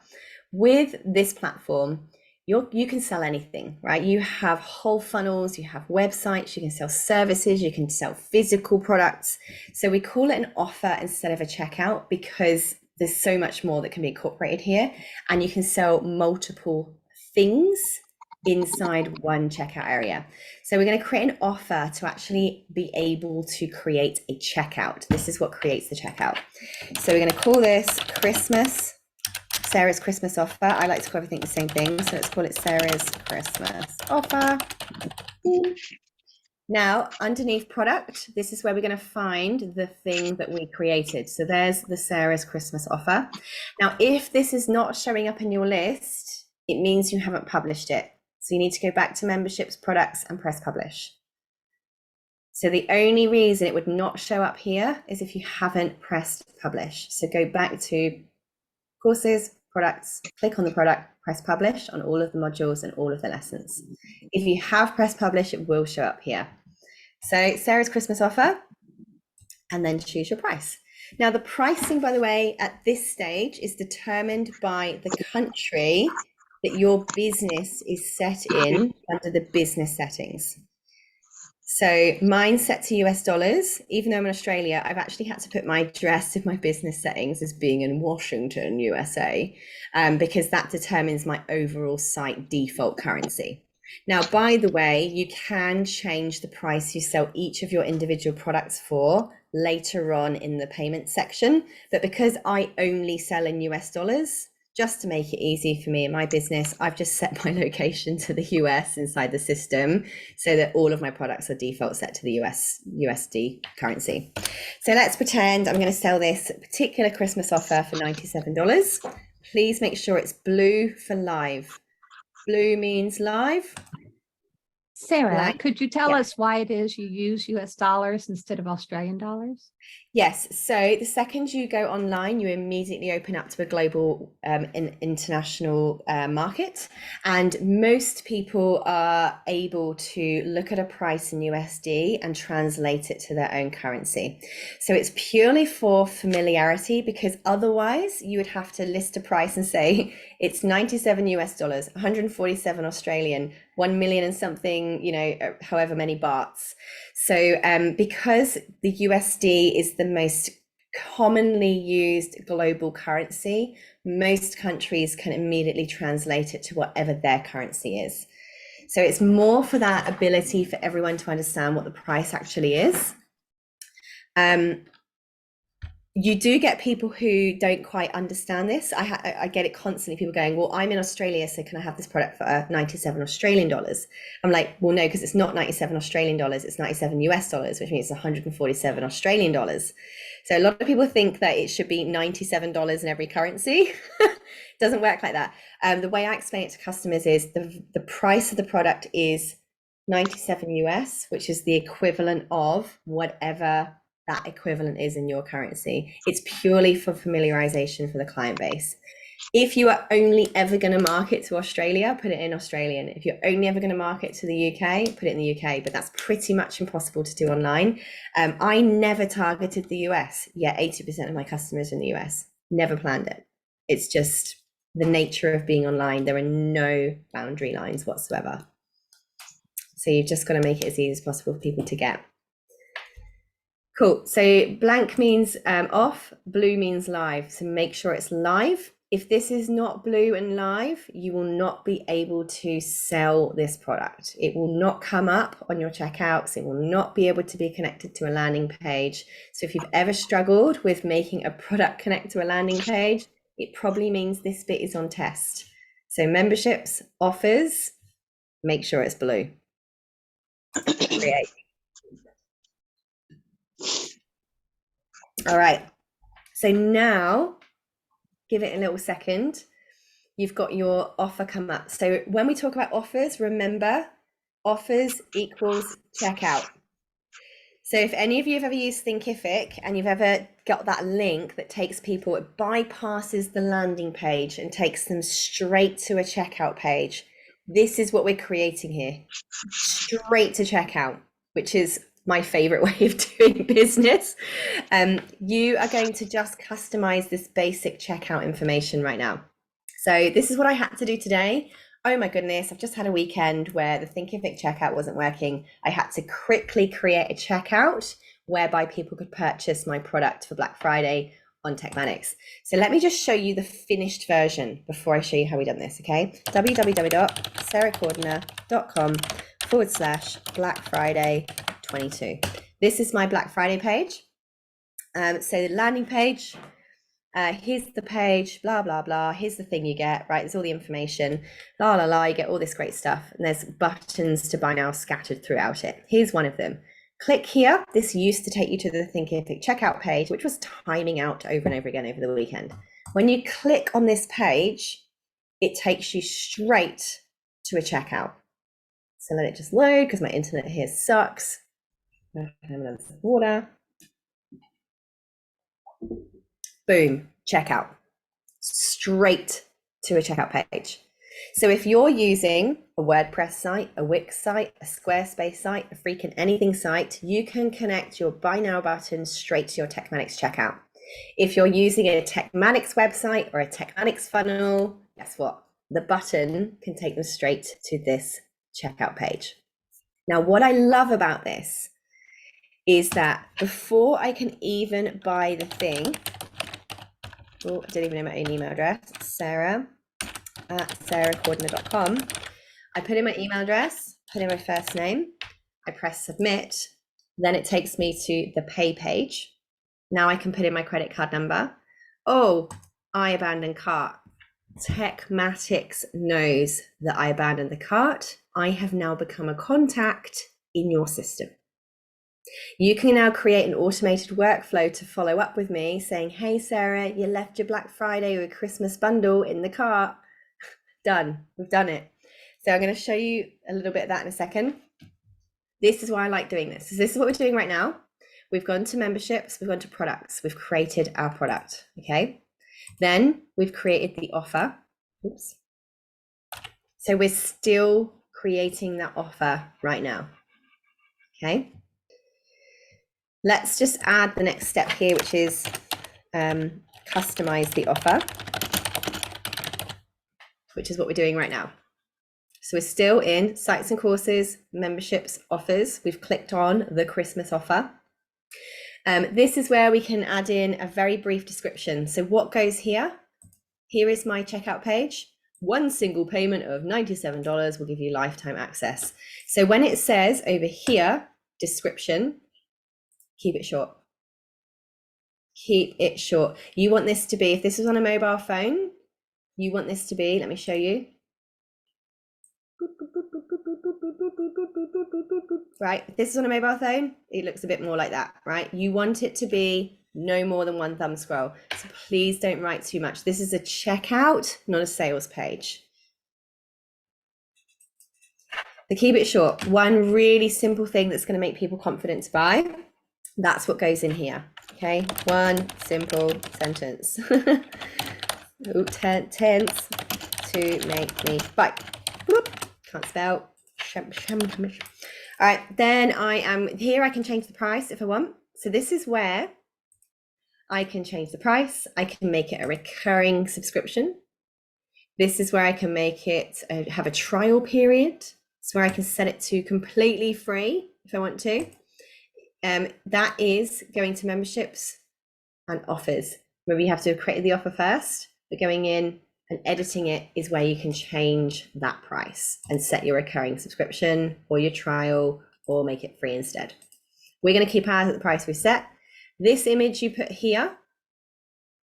With this platform, you can sell anything, right? You have whole funnels, you have websites, you can sell services, you can sell physical products. So we call it an offer instead of a checkout because there's so much more that can be incorporated here. And you can sell multiple things inside one checkout area. So we're going to create an offer to actually be able to create a checkout. This is what creates the checkout. So we're going to call this Christmas Sarah's Christmas offer. I like to call everything the same thing, so let's call it Sarah's Christmas offer. Now, underneath product, this is where we're going to find the thing that we created. So there's the Sarah's Christmas offer. Now, if this is not showing up in your list, it means you haven't published it. So you need to go back to memberships, products, and press publish. So the only reason it would not show up here is if you haven't pressed publish. So go back to courses, products, click on the product, press publish on all of the modules and all of the lessons. If you have pressed publish, it will show up here. So Sarah's Christmas offer, and then choose your price. Now the pricing, by the way, at this stage is determined by the country that your business is set in under the business settings. So mine's set to US dollars. Even though I'm in Australia, I've actually had to put my address of my business settings as being in Washington, USA, because that determines my overall site default currency. Now, by the way, you can change the price you sell each of your individual products for later on in the payment section. But because I only sell in US dollars, just to make it easy for me and my business, I've just set my location to the US inside the system so that all of my products are default set to the USD currency. So let's pretend I'm going to sell this particular Christmas offer for $97. Please make sure it's blue for live. Blue means live. Sarah, could you tell Yeah. us why it is you use US dollars instead of Australian dollars? Yes, so the second you go online, you immediately open up to a global international market, and most people are able to look at a price in USD and translate it to their own currency. So it's purely for familiarity, because otherwise you would have to list a price and say it's 97 US dollars, 147 Australian, 1 million and something, you know, however many bahts. So because the USD is the most commonly used global currency, most countries can immediately translate it to whatever their currency is. So it's more for that ability for everyone to understand what the price actually is. You do get people who don't quite understand this. I get it constantly. People going, well, I'm in Australia, so can I have this product for 97 Australian dollars? I'm like, well, no, because it's not 97 Australian dollars, it's 97 US dollars, which means it's 147 Australian dollars. So a lot of people think that it should be $97 in every currency. Doesn't work like that. The way I explain it to customers is the price of the product is 97 US, which is the equivalent of whatever that equivalent is in your currency. It's purely for familiarization for the client base. If you are only ever going to market to Australia, put it in Australian. If you're only ever going to market to the UK, put it in the UK, but that's pretty much impossible to do online. I never targeted the US, yet 80% of my customers are in the US. Never planned it. It's just the nature of being online. There are no boundary lines whatsoever. So you've just got to make it as easy as possible for people to get. Cool. So blank means off, blue means live. So make sure it's live. If this is not blue and live, you will not be able to sell this product. It will not come up on your checkouts. It will not be able to be connected to a landing page. So if you've ever struggled with making a product connect to a landing page, it probably means this bit is on test. So memberships, offers, make sure it's blue. Create. All right, so now give it a little second. You've got your offer come up. So when we talk about offers, remember, offers equals checkout. So if any of you have ever used Thinkific and you've ever got that link that takes people, it bypasses the landing page and takes them straight to a checkout page. This is what we're creating here, straight to checkout, which is my favorite way of doing business. You are going to just customize this basic checkout information right now. So this is what I had to do today. Oh my goodness, I've just had a weekend where the Thinkific checkout wasn't working. I had to quickly create a checkout whereby people could purchase my product for Black Friday on Tekmatix. So let me just show you the finished version before I show you how we done this, okay? www.sarahcordiner.com/Black Friday 22. This is my Black Friday page. So the landing page, here's the page, blah, blah, blah. Here's the thing you get, right? There's all the information, la, la, la. You get all this great stuff. And there's buttons to buy now scattered throughout it. Here's one of them. Click here. This used to take you to the Thinkific checkout page, which was timing out over and over again over the weekend. When you click on this page, it takes you straight to a checkout. So let it just load because my internet here sucks. Water. Boom, checkout. Straight to a checkout page. So if you're using a WordPress site, a Wix site, a Squarespace site, a freaking anything site, you can connect your buy now button straight to your Tekmatix checkout. If you're using a Tekmatix website or a Tekmatix funnel, guess what? The button can take them straight to this checkout page. Now, what I love about this is that before I can even buy the thing, oh, I didn't even know my own email address, sarah@sarahcordner.com. I put in my email address, put in my first name, I press submit, then it takes me to the pay page. Now I can put in my credit card number. Oh, I abandoned cart. Tekmatix knows that I abandoned the cart. I have now become a contact in your system. You can now create an automated workflow to follow up with me saying, hey, Sarah, you left your Black Friday or Christmas bundle in the cart. Done. We've done it. So I'm going to show you a little bit of that in a second. This is why I like doing this. So this is what we're doing right now. We've gone to memberships. We've gone to products. We've created our product. Okay. Then we've created the offer. Oops. So we're still creating that offer right now. Okay. Let's just add the next step here, which is customize the offer, which is what we're doing right now. So we're still in sites and courses, memberships, offers. We've clicked on the Christmas offer. This is where we can add in a very brief description. So what goes here? Here is my checkout page. One single payment of $97 will give you lifetime access. So when it says over here, description, keep it short. Keep it short. You want this to be, if this is on a mobile phone, you want this to be, let me show you. Right, if this is on a mobile phone, it looks a bit more like that, right? You want it to be no more than one thumb scroll. So please don't write too much. This is a checkout, not a sales page. To keep it short, one really simple thing that's going to make people confident to buy, that's what goes in here. Okay, one simple sentence. Tense to make me buy. Whoop, can't spell. All right, then I am here. I can change the price if I want. So this is where I can change the price. I can make it a recurring subscription. This is where I can make it have a trial period. It's where I can set it to completely free if I want to. That is going to memberships and offers, where we have to create the offer first, but going in and editing it is where you can change that price and set your recurring subscription or your trial or make it free instead. We're going to keep ours at the price we set. This image you put here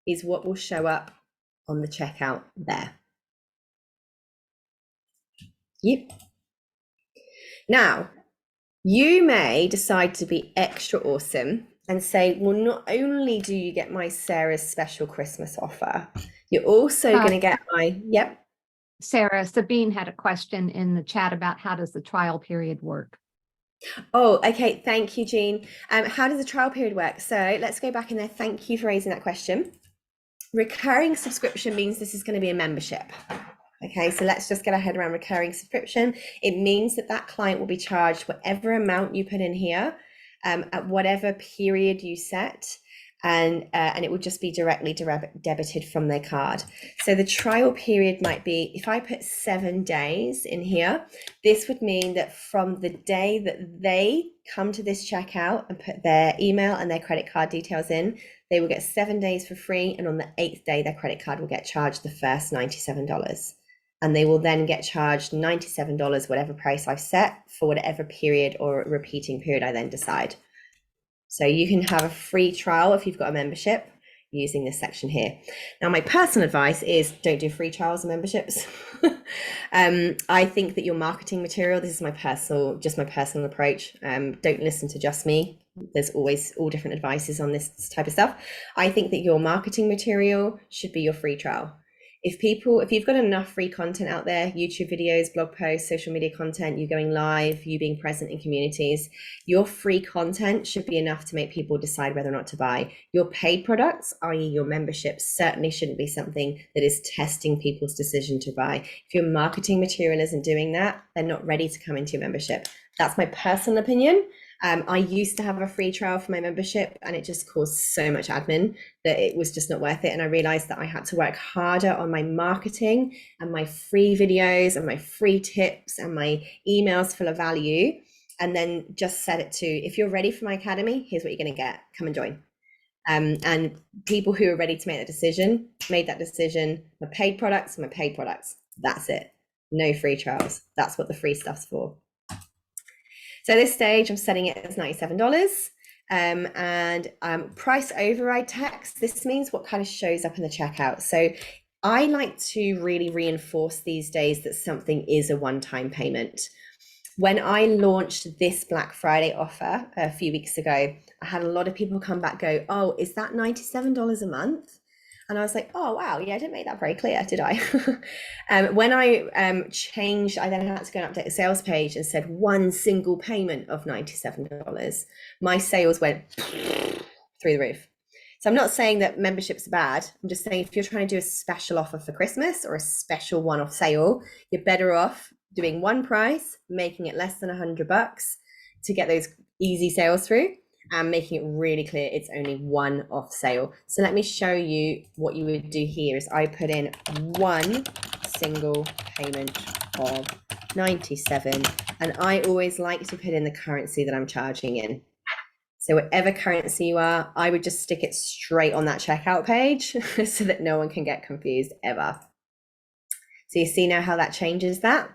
is what will show up on the checkout there. Yep. Now, you may decide to be extra awesome and say, well, not only do you get my Sarah's special Christmas offer, you're also going to get my, yep. Sarah, Sabine had a question in the chat about how does the trial period work? Oh, okay. Thank you, Jean. How does the trial period work? So let's go back in there. Thank you for raising that question. Recurring subscription means this is going to be a membership. Okay, so let's just get our head around recurring subscription. It means that that client will be charged whatever amount you put in here at whatever period you set, and it will just be directly debited from their card. So the trial period might be, if I put 7 days in here, this would mean that from the day that they come to this checkout and put their email and their credit card details in, they will get 7 days for free, and on the 8th day, their credit card will get charged the first $97. And they will then get charged $97, whatever price I've set, for whatever period or repeating period I then decide. So you can have a free trial if you've got a membership. using this section here. Now, my personal advice is don't do free trials and memberships. I think that your marketing material, this is my personal approach. Don't listen to just me. There's always all different advices on this type of stuff. I think that your marketing material should be your free trial. If you've got enough free content out there, YouTube videos, blog posts, social media content, you going live, you being present in communities, your free content should be enough to make people decide whether or not to buy. Your paid products, i.e. your memberships, certainly shouldn't be something that is testing people's decision to buy. If your marketing material isn't doing that, they're not ready to come into your membership. That's my personal opinion. I used to have a free trial for my membership and it just caused so much admin that it was just not worth it. And I realized that I had to work harder on my marketing and my free videos and my free tips and my emails full of value. And then just set it to, if you're ready for my academy, here's what you're going to get. Come and join. And people who are ready to make that decision, made that decision. My paid products. That's it. No free trials. That's what the free stuff's for. So at this stage, I'm setting it as $97. Price override text. This means what kind of shows up in the checkout. So I like to really reinforce these days that something is a one-time payment. When I launched this Black Friday offer a few weeks ago, I had a lot of people come back go, oh, is that $97 a month? And I was like, oh, wow, yeah, I didn't make that very clear, did I? When I changed, I then had to go and update the sales page and said one single payment of $97. My sales went through the roof. So I'm not saying that memberships are bad. I'm just saying if you're trying to do a special offer for Christmas or a special one-off sale, you're better off doing one price, making it less than $100 to get those easy sales through, and making it really clear it's only one off sale. So let me show you what you would do here is I put in one single payment of 97, and I always like to put in the currency that I'm charging in. So whatever currency you are, I would just stick it straight on that checkout page so that no one can get confused ever. So you see now how that changes that?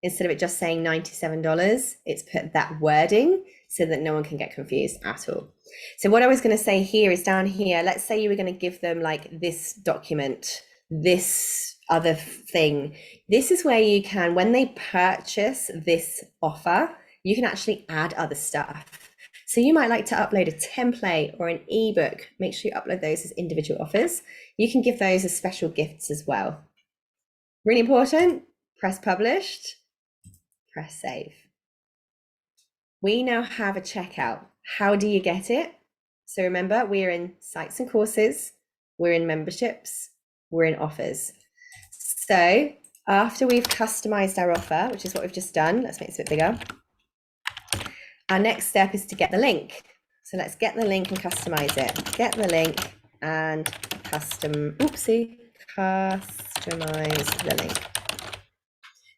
Instead of it just saying $97, it's put that wording so that no one can get confused at all. So what I was going to say here is down here, let's say you were going to give them like this document, this other thing. This is where you can, when they purchase this offer, you can actually add other stuff. So you might like to upload a template or an ebook. Make sure you upload those as individual offers. You can give those as special gifts as well. Really important, press published, press save. We now have a checkout. How do you get it? So remember, we're in sites and courses, we're in memberships, we're in offers. So after we've customized our offer, which is what we've just done, let's make this a bit bigger. Our next step is to get the link. So let's get the link and customize it. Get the link and customize the link.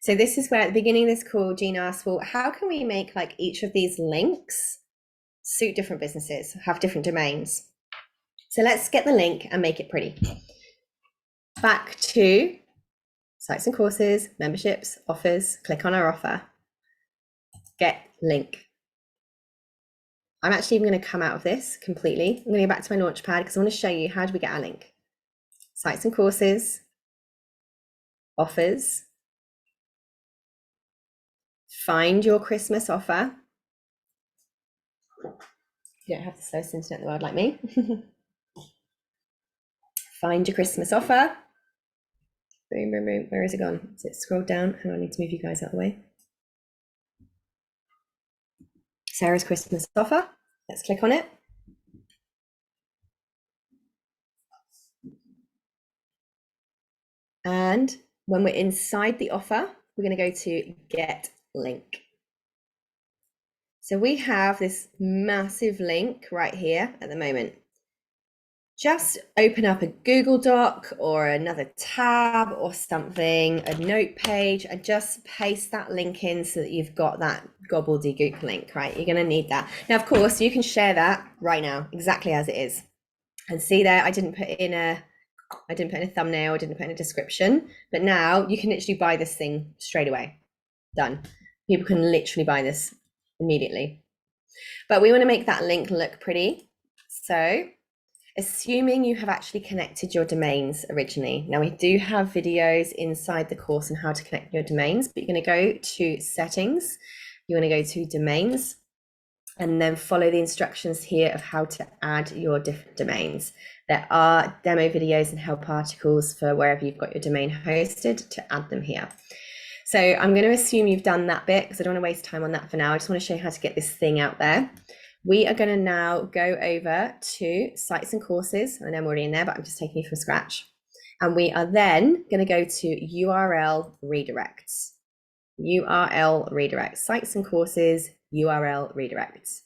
So this is where at the beginning of this call, Jean asked, well, how can we make like each of these links suit different businesses, have different domains? So let's get the link and make it pretty. Back to sites and courses, memberships, offers, click on our offer, get link. I'm actually even going to come out of this completely. I'm going to go back to my Launchpad because I want to show you how do we get our link. Sites and courses, offers, find your Christmas offer. You don't have the slowest internet in the world like me. Find your Christmas offer. Boom, boom, boom. Where is it gone? Is it scrolled down? Hang on, I need to move you guys out of the way. Sarah's Christmas offer. Let's click on it. And when we're inside the offer, we're going to go to get link. So we have this massive link right here at the moment. Just open up a Google Doc or another tab or something, a note page, and just paste that link in so that you've got that gobbledygook link, right? You're going to need that. Now, of course, you can share that right now, exactly as it is. And see there, I didn't put in a thumbnail, I didn't put in a description, but now you can literally buy this thing straight away. Done. People can literally buy this immediately. But we want to make that link look pretty. So assuming you have actually connected your domains originally. Now we do have videos inside the course on how to connect your domains, but you're going to go to settings, you want to go to domains, and then follow the instructions here of how to add your different domains. There are demo videos and help articles for wherever you've got your domain hosted to add them here. So I'm going to assume you've done that bit because I don't want to waste time on that for now. I just want to show you how to get this thing out there. We are going to now go over to sites and courses. I know I'm already in there, but I'm just taking you from scratch. And we are then going to go to URL redirects. URL redirects, sites and courses, URL redirects.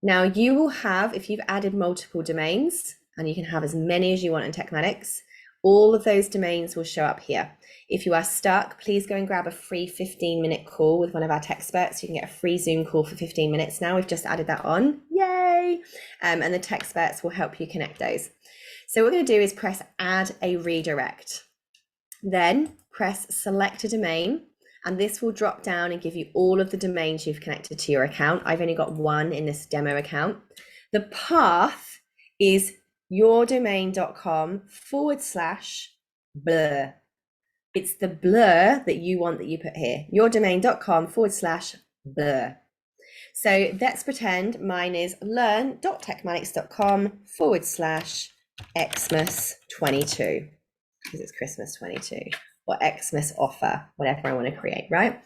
Now you will have, if you've added multiple domains, and you can have as many as you want in Tekmatix, all of those domains will show up here. If you are stuck, please go and grab a free 15-minute call with one of our tech experts. You can get a free Zoom call for 15 minutes now. We've just added that on. Yay! And the tech experts will help you connect those. So what we're going to do is press add a redirect. Then press select a domain, and this will drop down and give you all of the domains you've connected to your account. I've only got one in this demo account. The path is yourdomain.com/blur. It's the blur that you want that you put here. yourdomain.com/blur. So let's pretend mine is learn.tekmatix.com/Xmas22 because it's Christmas 22 or Xmas offer, whatever I want to create, right?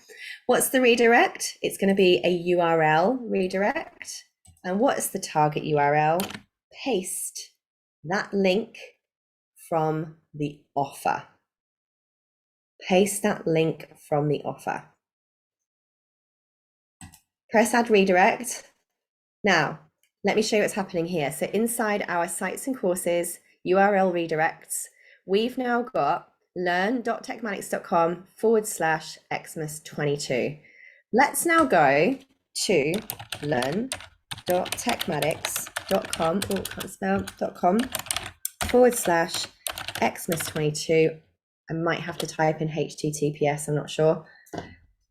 What's the redirect? It's going to be a URL redirect. And what's the target URL? Paste that link from the offer. Paste that link from the offer. Press add redirect. Now, let me show you what's happening here. So inside our sites and courses, URL redirects, we've now got learn.tekmatix.com/Xmas22. Let's now go to learn.tekmatix.com, .com/Xmas22. I might have to type in HTTPS, I'm not sure.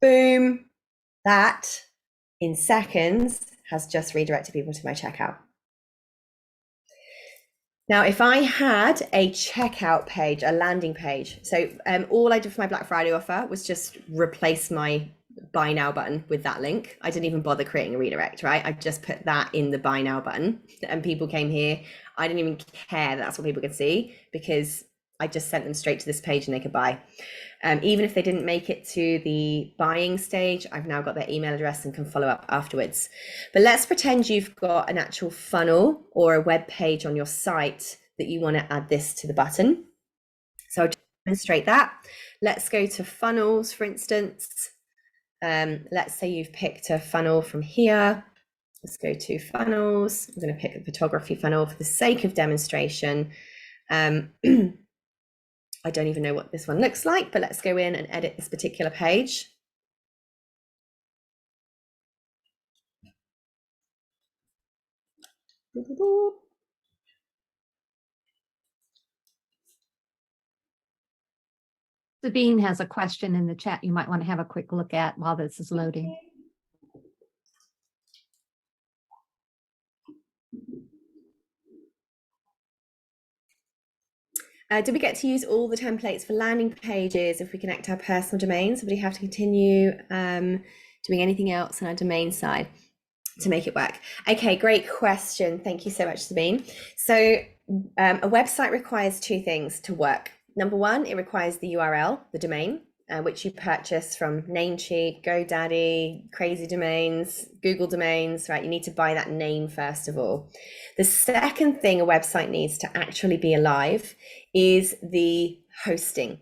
Boom. That in seconds has just redirected people to my checkout. Now, if I had a checkout page, a landing page, so all I did for my Black Friday offer was just replace my buy now button with that link. I didn't even bother creating a redirect, right? I just put that in the buy now button and people came here. I didn't even care that that's what people could see because I just sent them straight to this page and they could buy. Even if they didn't make it to the buying stage, I've now got their email address and can follow up afterwards. But let's pretend you've got an actual funnel or a web page on your site that you want to add this to the button. So I'll demonstrate that. Let's go to funnels, for instance. Let's say you've picked a funnel from here. Let's go to funnels. I'm going to pick a photography funnel for the sake of demonstration. I don't even know what this one looks like, but let's go in and edit this particular page. Sabine has a question in the chat you might want to have a quick look at while this is loading. Do we get to use all the templates for landing pages if we connect our personal domains? Would we have to continue doing anything else on our domain side to make it work? Okay, great question. Thank you so much, Sabine. So a website requires two things to work. Number one, it requires the URL, the domain, which you purchase from Namecheap, GoDaddy, Crazy Domains, Google Domains, right? You need to buy that name first of all. The second thing a website needs to actually be alive is the hosting.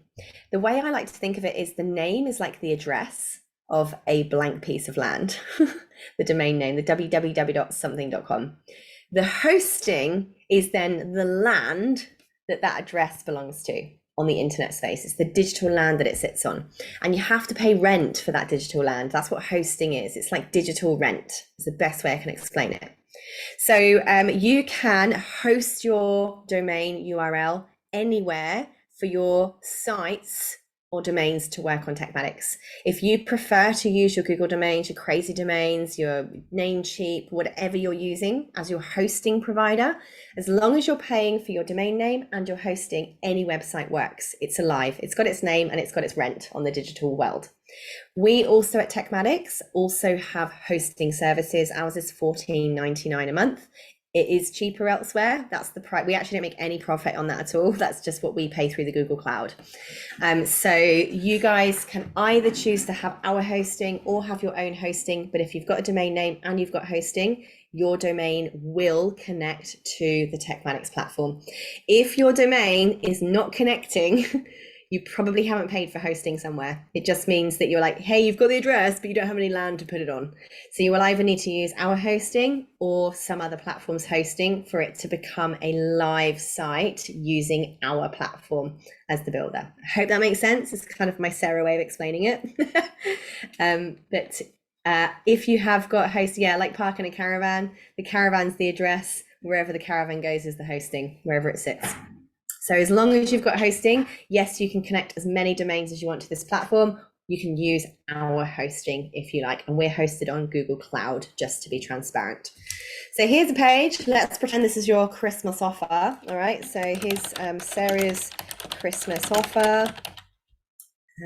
The way I like to think of it is the name is like the address of a blank piece of land, the domain name, the www.something.com. The hosting is then the land that that address belongs to on the internet space. It's the digital land that it sits on. And you have to pay rent for that digital land. That's what hosting is. It's like digital rent. It's the best way I can explain it. So you can host your domain URL anywhere for your sites or domains to work on Tekmatix. If you prefer to use your Google domains, your crazy domains, your Namecheap, whatever you're using as your hosting provider, as long as you're paying for your domain name and your hosting, any website works. It's alive. It's got its name and it's got its rent on the digital world. We also at Tekmatix also have hosting services. Ours is $14.99 a month. It is cheaper elsewhere. That's the price. We actually don't make any profit on that at all. That's just what we pay through the Google Cloud. So you guys can either choose to have our hosting or have your own hosting. But if you've got a domain name and you've got hosting, your domain will connect to the Tekmatix platform. If your domain is not connecting, you probably haven't paid for hosting somewhere. It just means that you're like, hey, you've got the address, but you don't have any land to put it on. So you will either need to use our hosting or some other platform's hosting for it to become a live site using our platform as the builder. I hope that makes sense. It's kind of my Sarah way of explaining it. But if you have got host, like parking a caravan, the caravan's the address, wherever the caravan goes is the hosting, wherever it sits. So as long as you've got hosting, yes, you can connect as many domains as you want to this platform. You can use our hosting if you like, and we're hosted on Google Cloud, just to be transparent. So here's a page. Let's pretend this is your Christmas offer. All right, so here's Sarah's Christmas offer.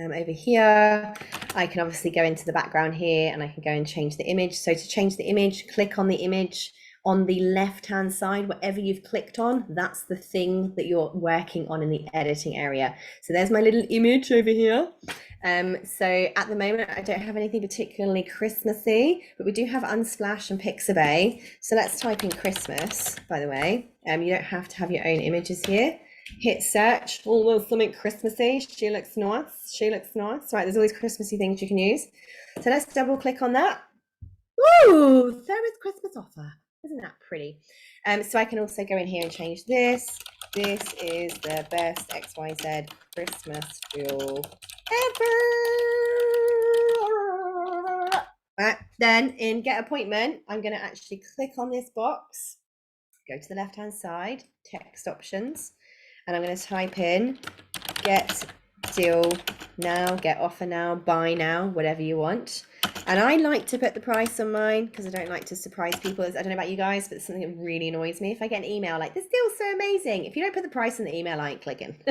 Over here, I can obviously go into the background here and I can go and change the image. So to change the image, click on the image. On the left-hand side, whatever you've clicked on, that's the thing that you're working on in the editing area. So there's my little image over here. So at the moment, I don't have anything particularly Christmassy, but we do have Unsplash and Pixabay. So let's type in Christmas, by the way. You don't have to have your own images here. Hit search. Oh, there's something Christmassy. She looks nice. She looks nice. Right, there's all these Christmassy things you can use. So let's double click on that. Woo! Sarah's Christmas offer. Isn't that pretty? So I can also go in here and change this. This is the best XYZ Christmas deal ever. Right, then in Get Appointment, I'm going to actually click on this box, go to the left-hand side, text options, and I'm going to type in get deal now, get offer now, buy now, whatever you want. And I like to put the price on mine because I don't like to surprise people. I don't know about you guys, but it's something that really annoys me. If I get an email like, this deal's so amazing, if you don't put the price in the email, I ain't clicking.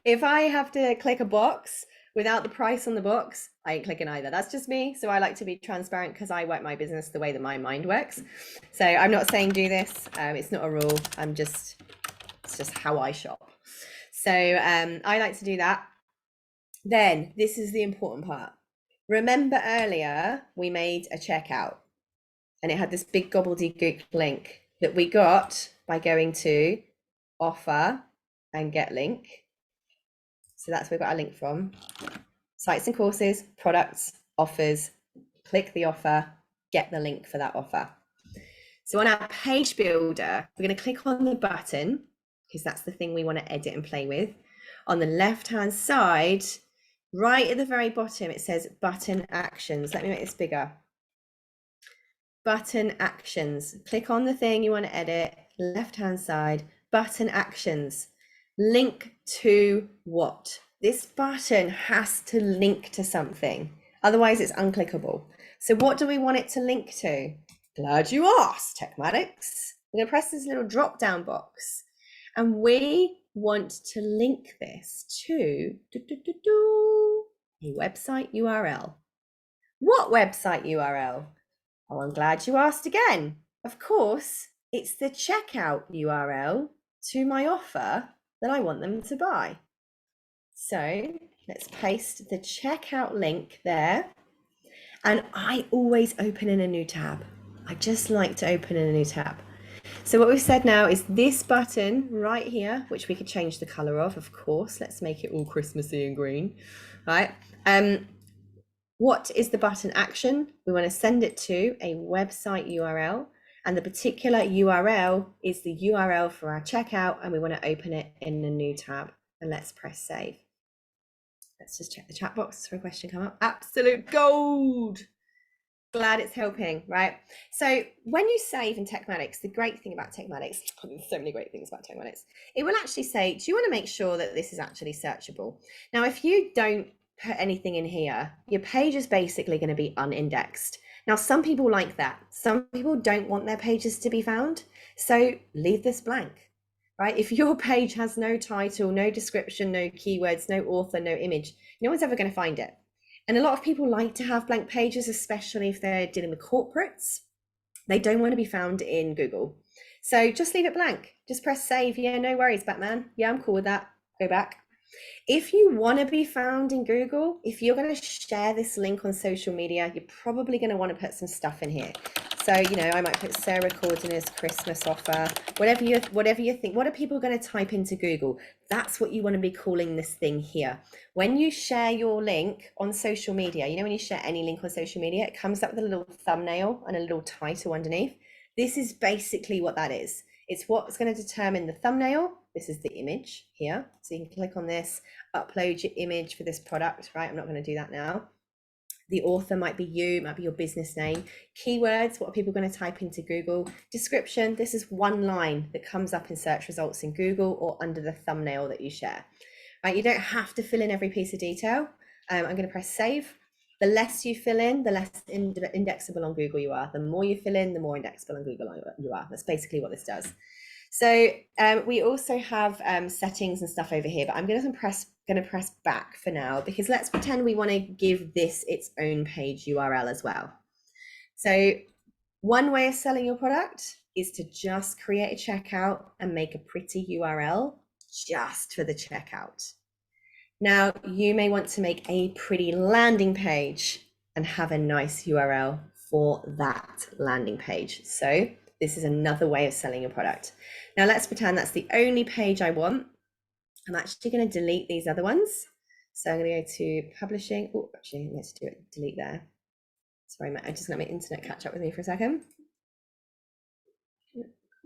If I have to click a box without the price on the box, I ain't clicking either. That's just me. So I like to be transparent because I work my business the way that my mind works. So I'm not saying do this. It's not a rule. It's just how I shop. So I like to do that. Then this is the important part. Remember earlier we made a checkout and it had this big gobbledygook link that we got by going to offer and get link. So that's where we got our link from. Sites and courses, products, offers, click the offer, get the link for that offer. So on our page builder, we're going to click on the button because that's the thing we want to edit and play with. On the left-hand side, right at the very bottom, it says button actions. Let me make this bigger. Button actions. Click on the thing you want to edit, left-hand side, button actions. Link to what? This button has to link to something. Otherwise, it's unclickable. So what do we want it to link to? Glad you asked, Tekmatix. We're going to press this little drop-down box. And we want to link this to a website URL. What website URL? Oh, I'm glad you asked again. Of course, it's the checkout URL to my offer that I want them to buy. So let's paste the checkout link there. And I always open in a new tab. I just like to open in a new tab. So what we've said now is this button right here, which we could change the color of course. Let's make it all Christmassy and green, right? What is the button action? We want to send it to a website URL, and the particular URL is the URL for our checkout, and we want to open it in a new tab. And let's press save. Let's just check the chat box for a question come up. Absolute gold. glad it's helping, right? So when you save in Tekmatix, the great thing about Tekmatix, there's so many great things about Tekmatix, it will actually say, do you want to make sure that this is actually searchable? Now, if you don't put anything in here, your page is basically going to be unindexed. Now, some people like that. Some people don't want their pages to be found. So leave this blank, right? If your page has no title, no description, no keywords, no author, no image, no one's ever going to find it. And a lot of people like to have blank pages, especially if they're dealing with corporates. They don't want to be found in Google. So just leave it blank. Just press save. Yeah, no worries, Batman. Yeah, I'm cool with that. Go back. If you want to be found in Google, if you're going to share this link on social media, you're probably going to want to put some stuff in here. So, you know, I might put Sarah Cordner's Christmas offer, whatever you think. What are people going to type into Google? That's what you want to be calling this thing here. When you share your link on social media, you know, when you share any link on social media, it comes up with a little thumbnail and a little title underneath. This is basically what that is. It's what's going to determine the thumbnail. This is the image here. So you can click on this, upload your image for this product, right? I'm not going to do that now. The author might be you, might be your business name. Keywords, what are people going to type into Google? Description, this is one line that comes up in search results in Google or under the thumbnail that you share, right? You don't have to fill in every piece of detail. I'm going to press save. The less you fill in, the less indexable on Google you are. The more you fill in, the more indexable on Google you are. That's basically what this does. So we also have settings and stuff over here, but I'm going to press back for now, because let's pretend we want to give this its own page URL as well. So one way of selling your product is to just create a checkout and make a pretty URL just for the checkout. Now, you may want to make a pretty landing page and have a nice URL for that landing page. So this is another way of selling your product. Now let's pretend that's the only page I want. I'm actually going to delete these other ones. So I'm going to go to publishing. Oh, actually, let's do it. Delete there. Sorry, I just let my internet catch up with me for a second.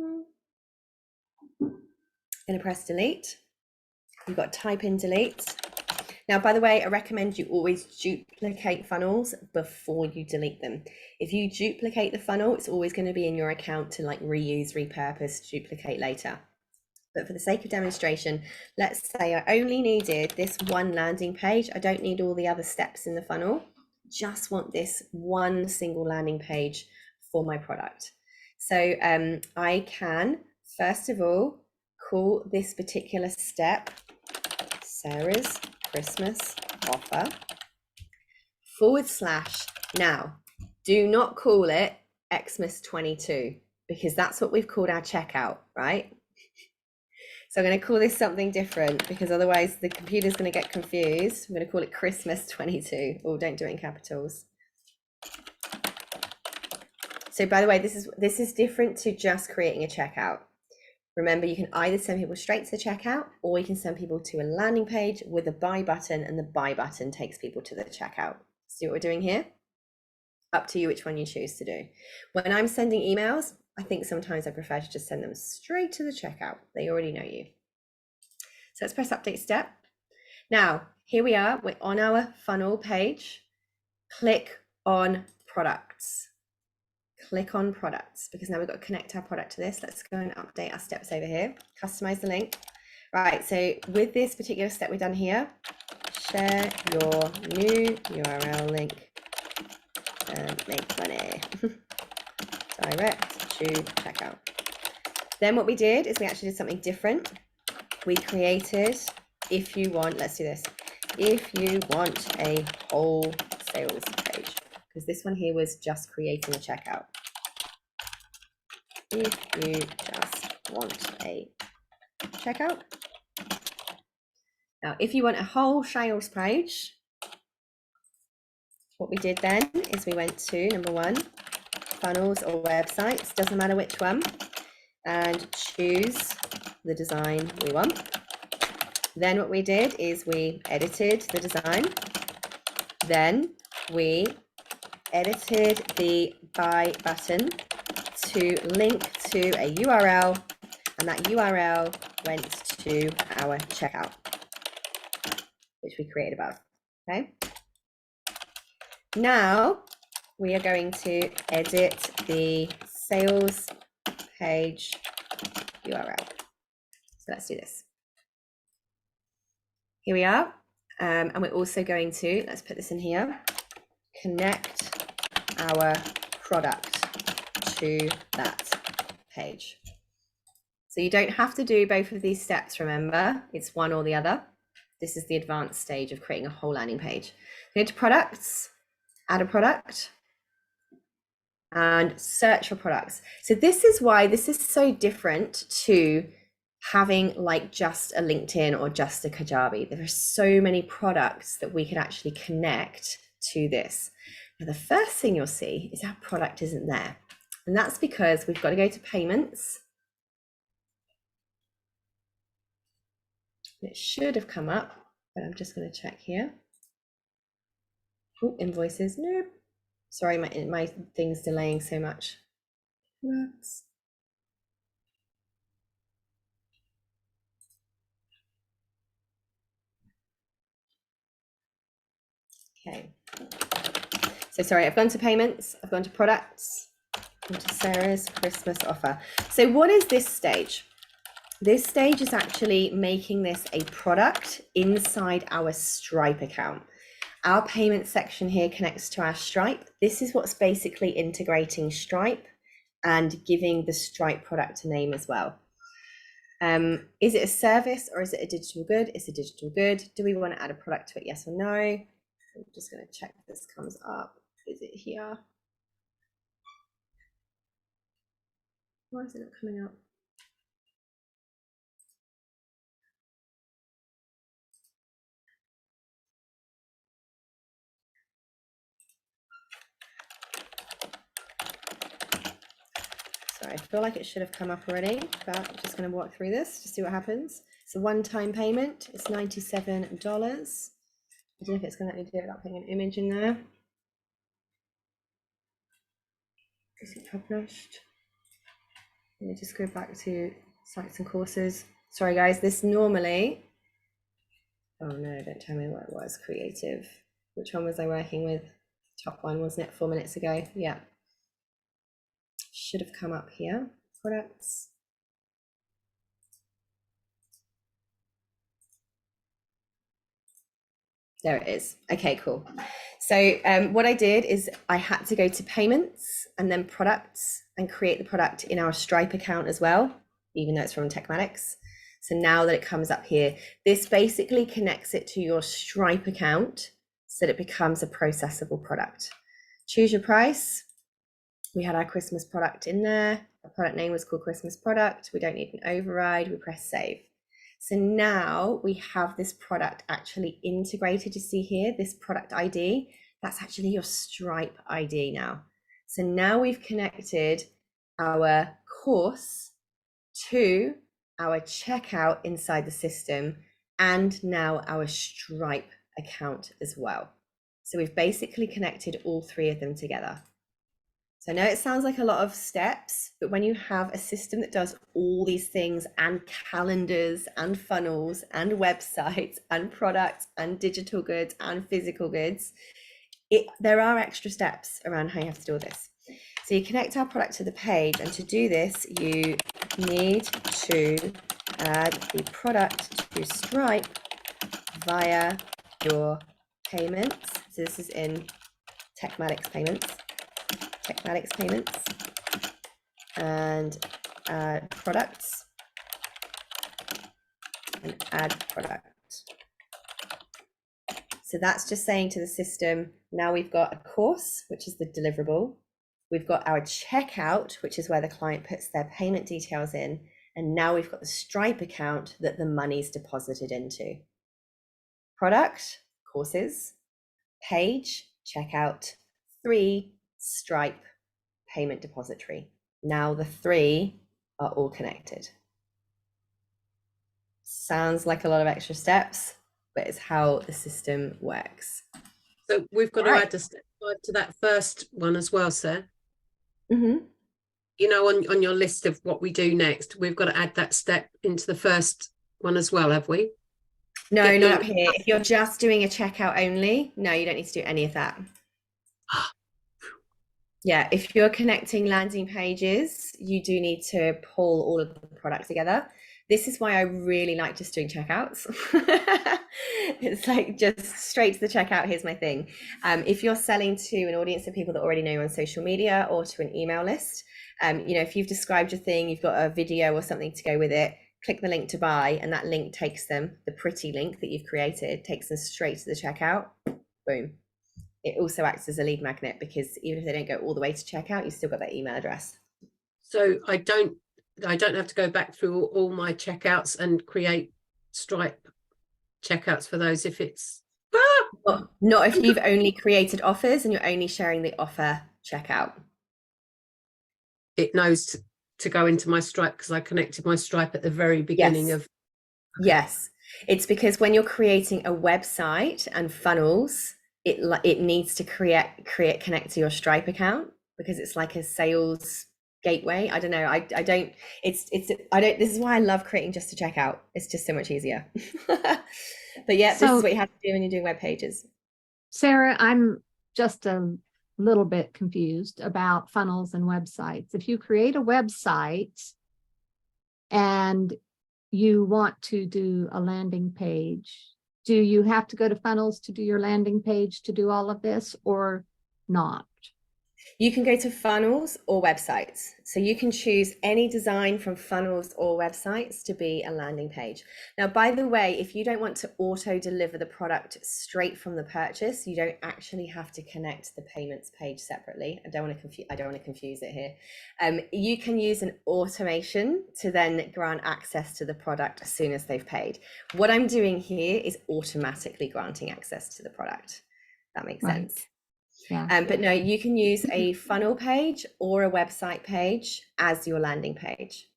I'm going to press delete. You've got to type in delete. Now, by the way, I recommend you always duplicate funnels before you delete them. If you duplicate the funnel, it's always going to be in your account to like reuse, repurpose, duplicate later. But for the sake of demonstration, let's say I only needed this one landing page. I don't need all the other steps in the funnel. Just want this one single landing page for my product. So I can, first of all, call this particular step Sarah's Christmas offer / now. Do not call it Xmas 22, because that's what we've called our checkout, right? So I'm going to call this something different, because otherwise the computer's going to get confused. I'm going to call it Christmas 22. Oh, don't do it in capitals. So by the way, this is different to just creating a checkout. Remember, you can either send people straight to the checkout, or you can send people to a landing page with a buy button, and the buy button takes people to the checkout. See what we're doing here? Up to you which one you choose to do. When I'm sending emails, I think sometimes I prefer to just send them straight to the checkout. They already know you. So let's press update step. Now, here we are. We're on our funnel page. Click on products. Click on products, because now we've got to connect our product to this. Let's go and update our steps over here. Customize the link. Right, so with this particular step we've done here, share your new URL link and make money. Direct to checkout. Then what we did is we actually did something different. We created, if you want, let's do this. If you want a whole sales page, because this one here was just creating a checkout. If you just want a checkout. Now, if you want a whole sales page, what we did then is we went to number 1, funnels or websites, doesn't matter which one, and choose the design we want. Then what we did is we edited the design. Then we edited the buy button to link to a URL, and that URL went to our checkout, which we created above. Okay. Now we are going to edit the sales page URL. So let's do this. Here we are. And we're also going to, let's put this in here, connect our product to that page. So you don't have to do both of these steps, remember, it's one or the other. This is the advanced stage of creating a whole landing page. Go to products, add a product, and search for products. So this is why this is so different to having like just a LinkedIn or just a Kajabi. There are so many products that we can actually connect to this. Now, the first thing you'll see is our product isn't there. And that's because we've got to go to payments. It should have come up, but I'm just going to check here. Oh, invoices, nope. Sorry, my thing's delaying so much. Okay. So sorry, I've gone to payments, I've gone to products, into Sarah's Christmas offer. So what is this stage? This stage is actually making this a product inside our Stripe account. Our payment section here connects to our Stripe. This is what's basically integrating Stripe and giving the Stripe product a name as well. Is it a service or is it a digital good? It's a digital good. Do we want to add a product to it? Yes or no? I'm just going to check if this comes up. Is it here? Why is it not coming up? So I feel like it should have come up already, but I'm just going to walk through this to see what happens. It's a one-time payment. It's $97. I don't know if it's going to let me do it without putting an image in there. Is it published? Let me just go back to sites and courses. Sorry guys, this normally, oh no, don't tell me what it was, creative. Which one was I working with? Top one, wasn't it, 4 minutes ago? Yeah. Should have come up here, products. There it is. Okay, cool. So what I did is I had to go to payments and then products and create the product in our Stripe account as well, even though it's from Tekmatix. So now that it comes up here, this basically connects it to your Stripe account so that it becomes a processable product. Choose your price. We had our Christmas product in there. The product name was called Christmas product. We don't need an override. We press save. So now we have this product actually integrated. You see here, this product ID, that's actually your Stripe ID now. So now we've connected our course to our checkout inside the system and now our Stripe account as well. So we've basically connected all three of them together. So I know it sounds like a lot of steps, but when you have a system that does all these things and calendars and funnels and websites and products and digital goods and physical goods, there are extra steps around how you have to do all this. So you connect our product to the page, and to do this, you need to add the product to Stripe via your payments. So this is in Tekmatix payments. Tekmatix payments and add products and add product. So that's just saying to the system, now we've got a course, which is the deliverable. We've got our checkout, which is where the client puts their payment details in. And now we've got the Stripe account that the money's deposited into. Product, courses, page, checkout, 3, Stripe, payment depository. Now the 3 are all connected. Sounds like a lot of extra steps, but it's how the system works. So we've got to add a step 5 to that first one as well, sir. Mm-hmm. You know, on your list of what we do next, we've got to add that step into the first one as well, have we? No, not up here. If you're just doing a checkout only, no, you don't need to do any of that. Yeah, if you're connecting landing pages, you do need to pull all of the products together. This is why I really like just doing checkouts. It's like just straight to the checkout. Here's my thing. If you're selling to an audience of people that already know you on social media or to an email list, if you've described your thing, you've got a video or something to go with it, click the link to buy, and that link takes them, the pretty link that you've created, takes them straight to the checkout. Boom. It also acts as a lead magnet because even if they don't go all the way to checkout, you still got that email address. So I don't have to go back through all my checkouts and create Stripe checkouts for those if it's Not if you've only created offers and you're only sharing the offer checkout. it knows to go into my Stripe because I connected my Stripe at the very beginning of. Yes, it's because when you're creating a website and funnels, it needs to connect to your Stripe account because it's like a sales gateway. I don't know. I don't. I don't. This is why I love creating just to checkout. It's just so much easier. But yeah, this is what you have to do when you're doing web pages. Sarah, I'm just a little bit confused about funnels and websites. If you create a website and you want to do a landing page, do you have to go to funnels to do your landing page to do all of this or not? You can go to funnels or websites. So you can choose any design from funnels or websites to be a landing page. Now, by the way, if you don't want to auto deliver the product straight from the purchase, you don't actually have to connect the payments page separately. I don't want to confuse it here. You can use an automation to then grant access to the product as soon as they've paid. What I'm doing here is automatically granting access to the product. That makes sense. Yeah. But no, you can use a funnel page or a website page as your landing page.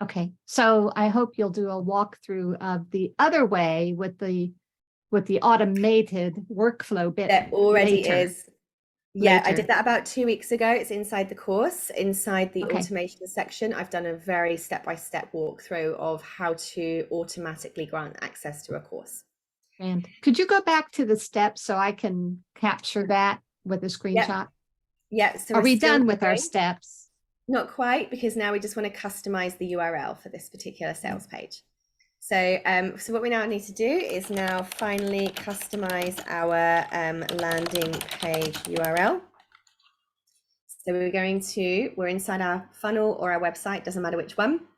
Okay, so I hope you'll do a walkthrough of the other way with the automated workflow bit. There already later. is. Yeah, I Later. did that about 2 weeks ago. It's inside the course, inside the Okay. automation section. I've done a very step-by-step walkthrough of how to automatically grant access to a course. And could you go back to the steps so I can capture that with a screenshot? Yeah. So are we still done with our going. steps? Not quite, because now we just want to customize the URL for this particular sales page. So, so what we now need to do is now finally customize our landing page URL. So we're inside our funnel or our website, doesn't matter which one.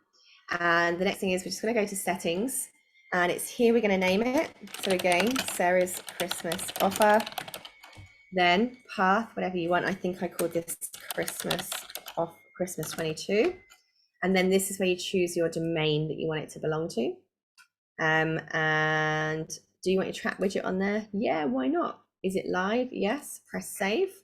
And the next thing is we're just going to go to settings, and it's here we're going to name it. So again, Sarah's Christmas offer, then path, whatever you want. I think I called this Christmas 22. And then this is where you choose your domain that you want it to belong to. And do you want your track widget on there? Yeah, why not? Is it live? Yes. Press save.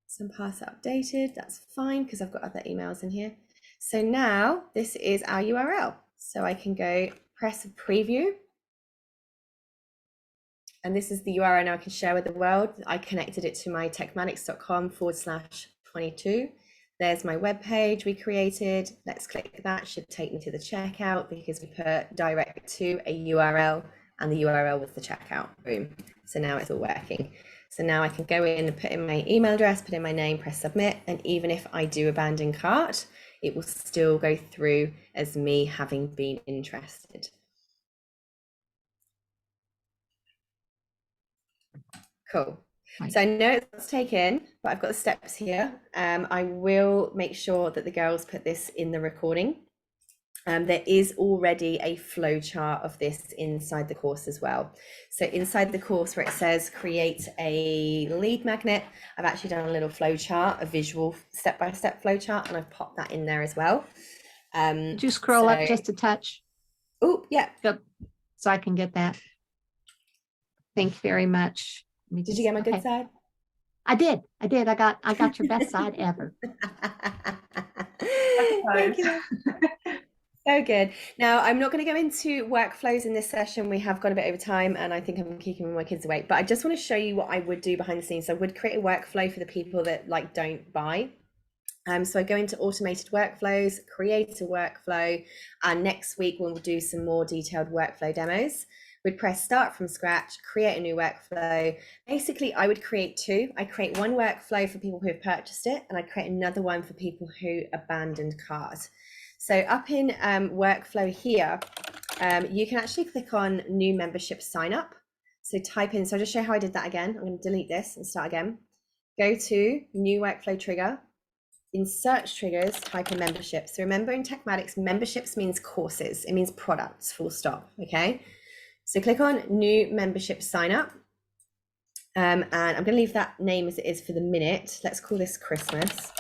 Some paths are updated. That's fine because I've got other emails in here. So now this is our URL. So I can go press preview. And this is the URL now I can share with the world. I connected it to my tekmatix.com/22. There's my web page we created. Let's click that. Should take me to the checkout because we put direct to a URL and the URL was the checkout. Boom. So now it's all working. So now I can go in and put in my email address, put in my name, press submit. And even if I do abandon cart, it will still go through as me having been interested. Cool. Right. So I know it's taken, but I've got the steps here. I will make sure that the girls put this in the recording. There is already a flow chart of this inside the course as well. So inside the course where it says create a lead magnet, I've actually done a little flow chart, a visual step-by-step flow chart, and I've popped that in there as well. Could you scroll up just a touch? Oh, yeah. So I can get that. Thank you very much. Did you get my good side? I did. I got your best side ever. Thank you. So good. Now, I'm not going to go into workflows in this session. We have gone a bit over time and I think I'm keeping my kids awake, but I just want to show you what I would do behind the scenes. So I would create a workflow for the people that don't buy. So I go into automated workflows, create a workflow, and next week we'll do some more detailed workflow demos. We'd press start from scratch, create a new workflow. Basically, I would create two. I create one workflow for people who have purchased it, and I create another one for people who abandoned cart. So up in workflow here, you can actually click on new membership sign up. So type in, so I'll just show you how I did that again. I'm going to delete this and start again. Go to new workflow trigger. In search triggers, type in membership. So remember, in Tekmatix, memberships means courses. It means products, full stop, okay? So click on new membership sign up. And I'm going to leave that name as it is for the minute. Let's call this Christmas.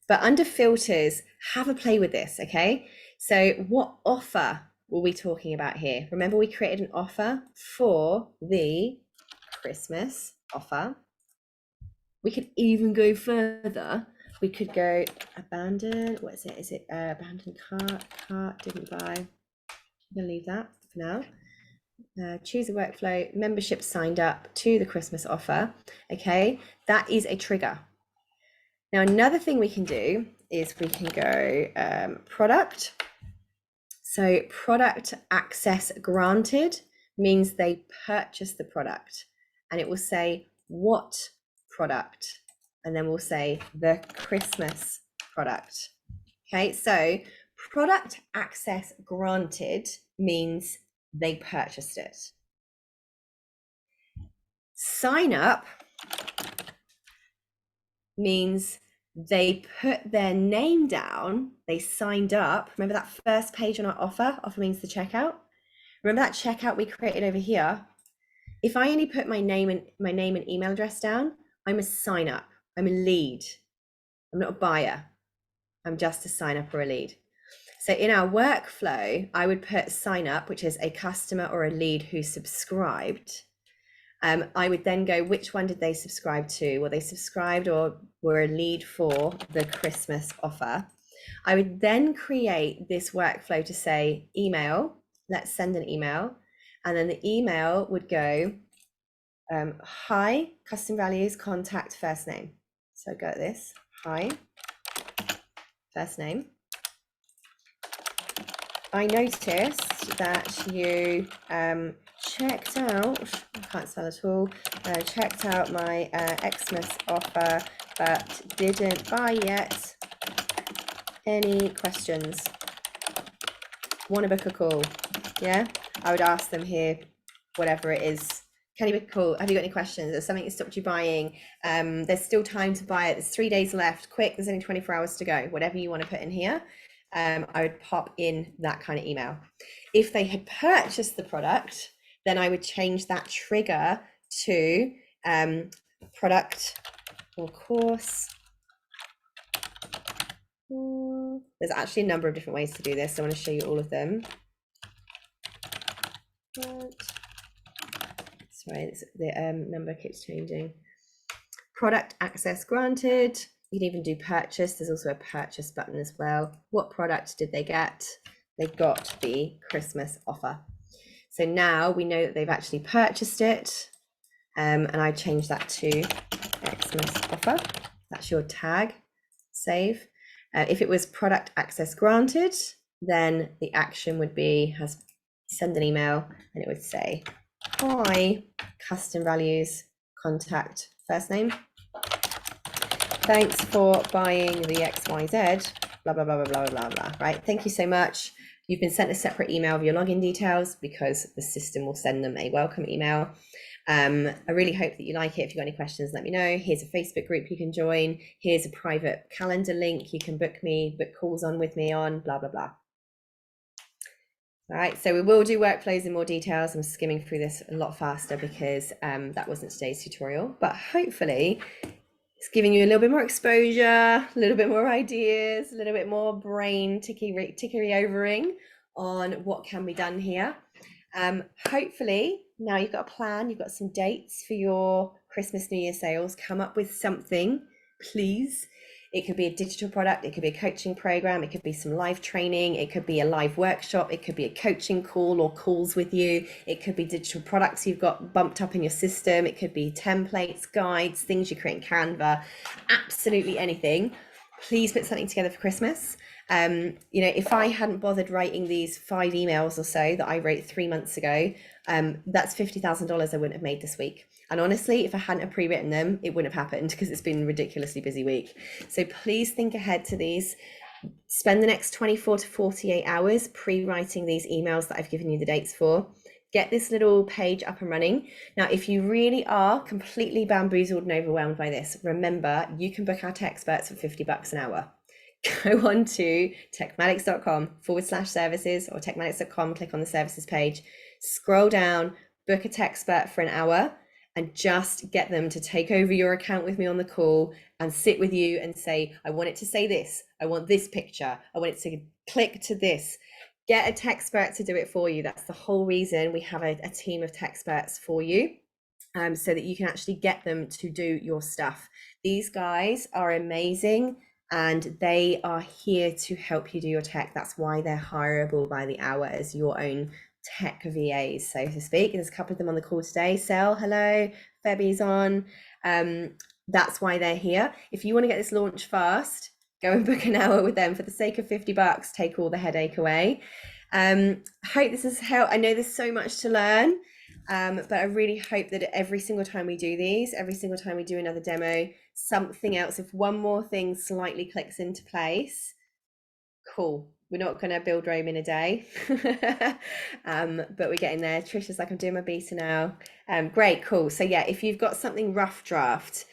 But under filters, have a play with this, okay? So what offer were we talking about here? Remember, we created an offer for the Christmas offer. We could even go further. We could go abandon. What is it? Is it abandoned cart, didn't buy? I'm gonna leave that for now. Choose a workflow, membership signed up to the Christmas offer. Okay, that is a trigger. Now, another thing we can do is we can go product. So product access granted means they purchase the product, and it will say what product, and then we'll say the Christmas product. Okay, so product access granted means they purchased it. Sign up means they put their name down, they signed up. Remember that first page on our offer? Offer means the checkout. Remember that checkout we created over here? If I only put my name and email address down, I'm a sign up. I'm a lead. I'm not a buyer. I'm just a sign up or a lead. So in our workflow, I would put sign up, which is a customer or a lead who subscribed. I would then go, which one did they subscribe to? Well, they subscribed or were a lead for the Christmas offer. I would then create this workflow to say email, let's send an email. And then the email would go, hi, custom values, contact, first name. So go at this, hi, first name. I noticed that you checked out, I can't spell at all, checked out my Xmas offer, but didn't buy yet. Any questions? Want to book a call? Yeah, I would ask them here, whatever it is. Can you book a call? Have you got any questions? There's something that stopped you buying. There's still time to buy it. There's 3 days left. Quick, there's only 24 hours to go. Whatever you want to put in here. I would pop in that kind of email. If they had purchased the product, then I would change that trigger to product or course. There's actually a number of different ways to do this. So I want to show you all of them. Sorry, the number keeps changing. Product access granted. You can even do purchase. There's also a purchase button as well. What product did they get? They got the Christmas offer. So now we know that they've actually purchased it. And I changed that to Xmas offer. That's your tag. Save. If it was product access granted, then the action would be send an email, and it would say, hi, custom values, contact, first name. Thanks for buying the XYZ, blah, blah, blah, blah, blah, blah, blah, right? Thank you so much. You've been sent a separate email of your login details because the system will send them a welcome email. I really hope that you like it. If you've got any questions, let me know. Here's a Facebook group you can join. Here's a private calendar link. You can book calls on with me on, blah, blah, blah. All right, so we will do workflows in more details. I'm skimming through this a lot faster because that wasn't today's tutorial, but hopefully it's giving you a little bit more exposure, a little bit more ideas, a little bit more brain tickery overing on what can be done here. Hopefully now you've got a plan, you've got some dates for your Christmas, New Year sales. Come up with something, please. It could be a digital product, it could be a coaching program, it could be some live training, it could be a live workshop, it could be a coaching call or calls with you, it could be digital products you've got bumped up in your system, it could be templates, guides, things you create in Canva, absolutely anything. Please put something together for Christmas. You know, if I hadn't bothered writing these 5 emails or so that I wrote 3 months ago, that's $50,000 I wouldn't have made this week. And honestly, if I hadn't have pre-written them, it wouldn't have happened because it's been a ridiculously busy week. So please think ahead to these. Spend the next 24 to 48 hours pre-writing these emails that I've given you the dates for. Get this little page up and running. Now, if you really are completely bamboozled and overwhelmed by this, remember, you can book our tech experts for $50 an hour. Go on to tekmatix.com/services or tekmatix.com, click on the services page, scroll down, book a tech expert for an hour, and just get them to take over your account with me on the call and sit with you and say, I want it to say this, I want this picture, I want it to click to this. Get a tech expert to do it for you. That's the whole reason we have a team of tech experts for you, so that you can actually get them to do your stuff. These guys are amazing and they are here to help you do your tech. That's why they're hireable by the hour as your own tech VAs, so to speak. There's a couple of them on the call today. Sel, hello, Febby's on. That's why they're here. If you want to get this launched fast, go and book an hour with them for the sake of $50. Take all the headache away. I hope this has helped. I know there's so much to learn, but I really hope that every single time we do these, every single time we do another demo, something else, if one more thing slightly clicks into place, cool. We're not going to build Rome in a day, but we're getting there. Trisha's like, I'm doing my beta now. Great, cool. So yeah, if you've got something rough draft,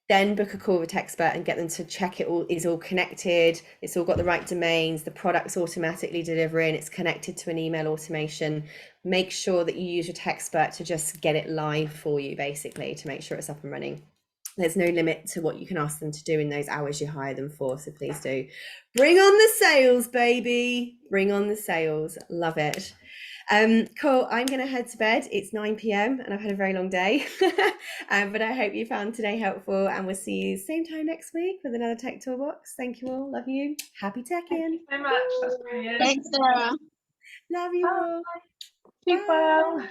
then book a call with a tech expert and get them to check it all is all connected. It's all got the right domains. The product's automatically delivering. It's connected to an email automation. Make sure that you use your tech expert to just get it live for you, basically, to make sure it's up and running. There's no limit to what you can ask them to do in those hours you hire them for. So please do. Bring on the sales, baby. Bring on the sales. Love it. Cool. I'm going to head to bed. It's 9 p.m. and I've had a very long day. But I hope you found today helpful, and we'll see you same time next week with another Tech Toolbox. Thank you all. Love you. Happy Thank teching. you so much. That's brilliant. Thanks, Sarah. Love you all. Keep Bye. well.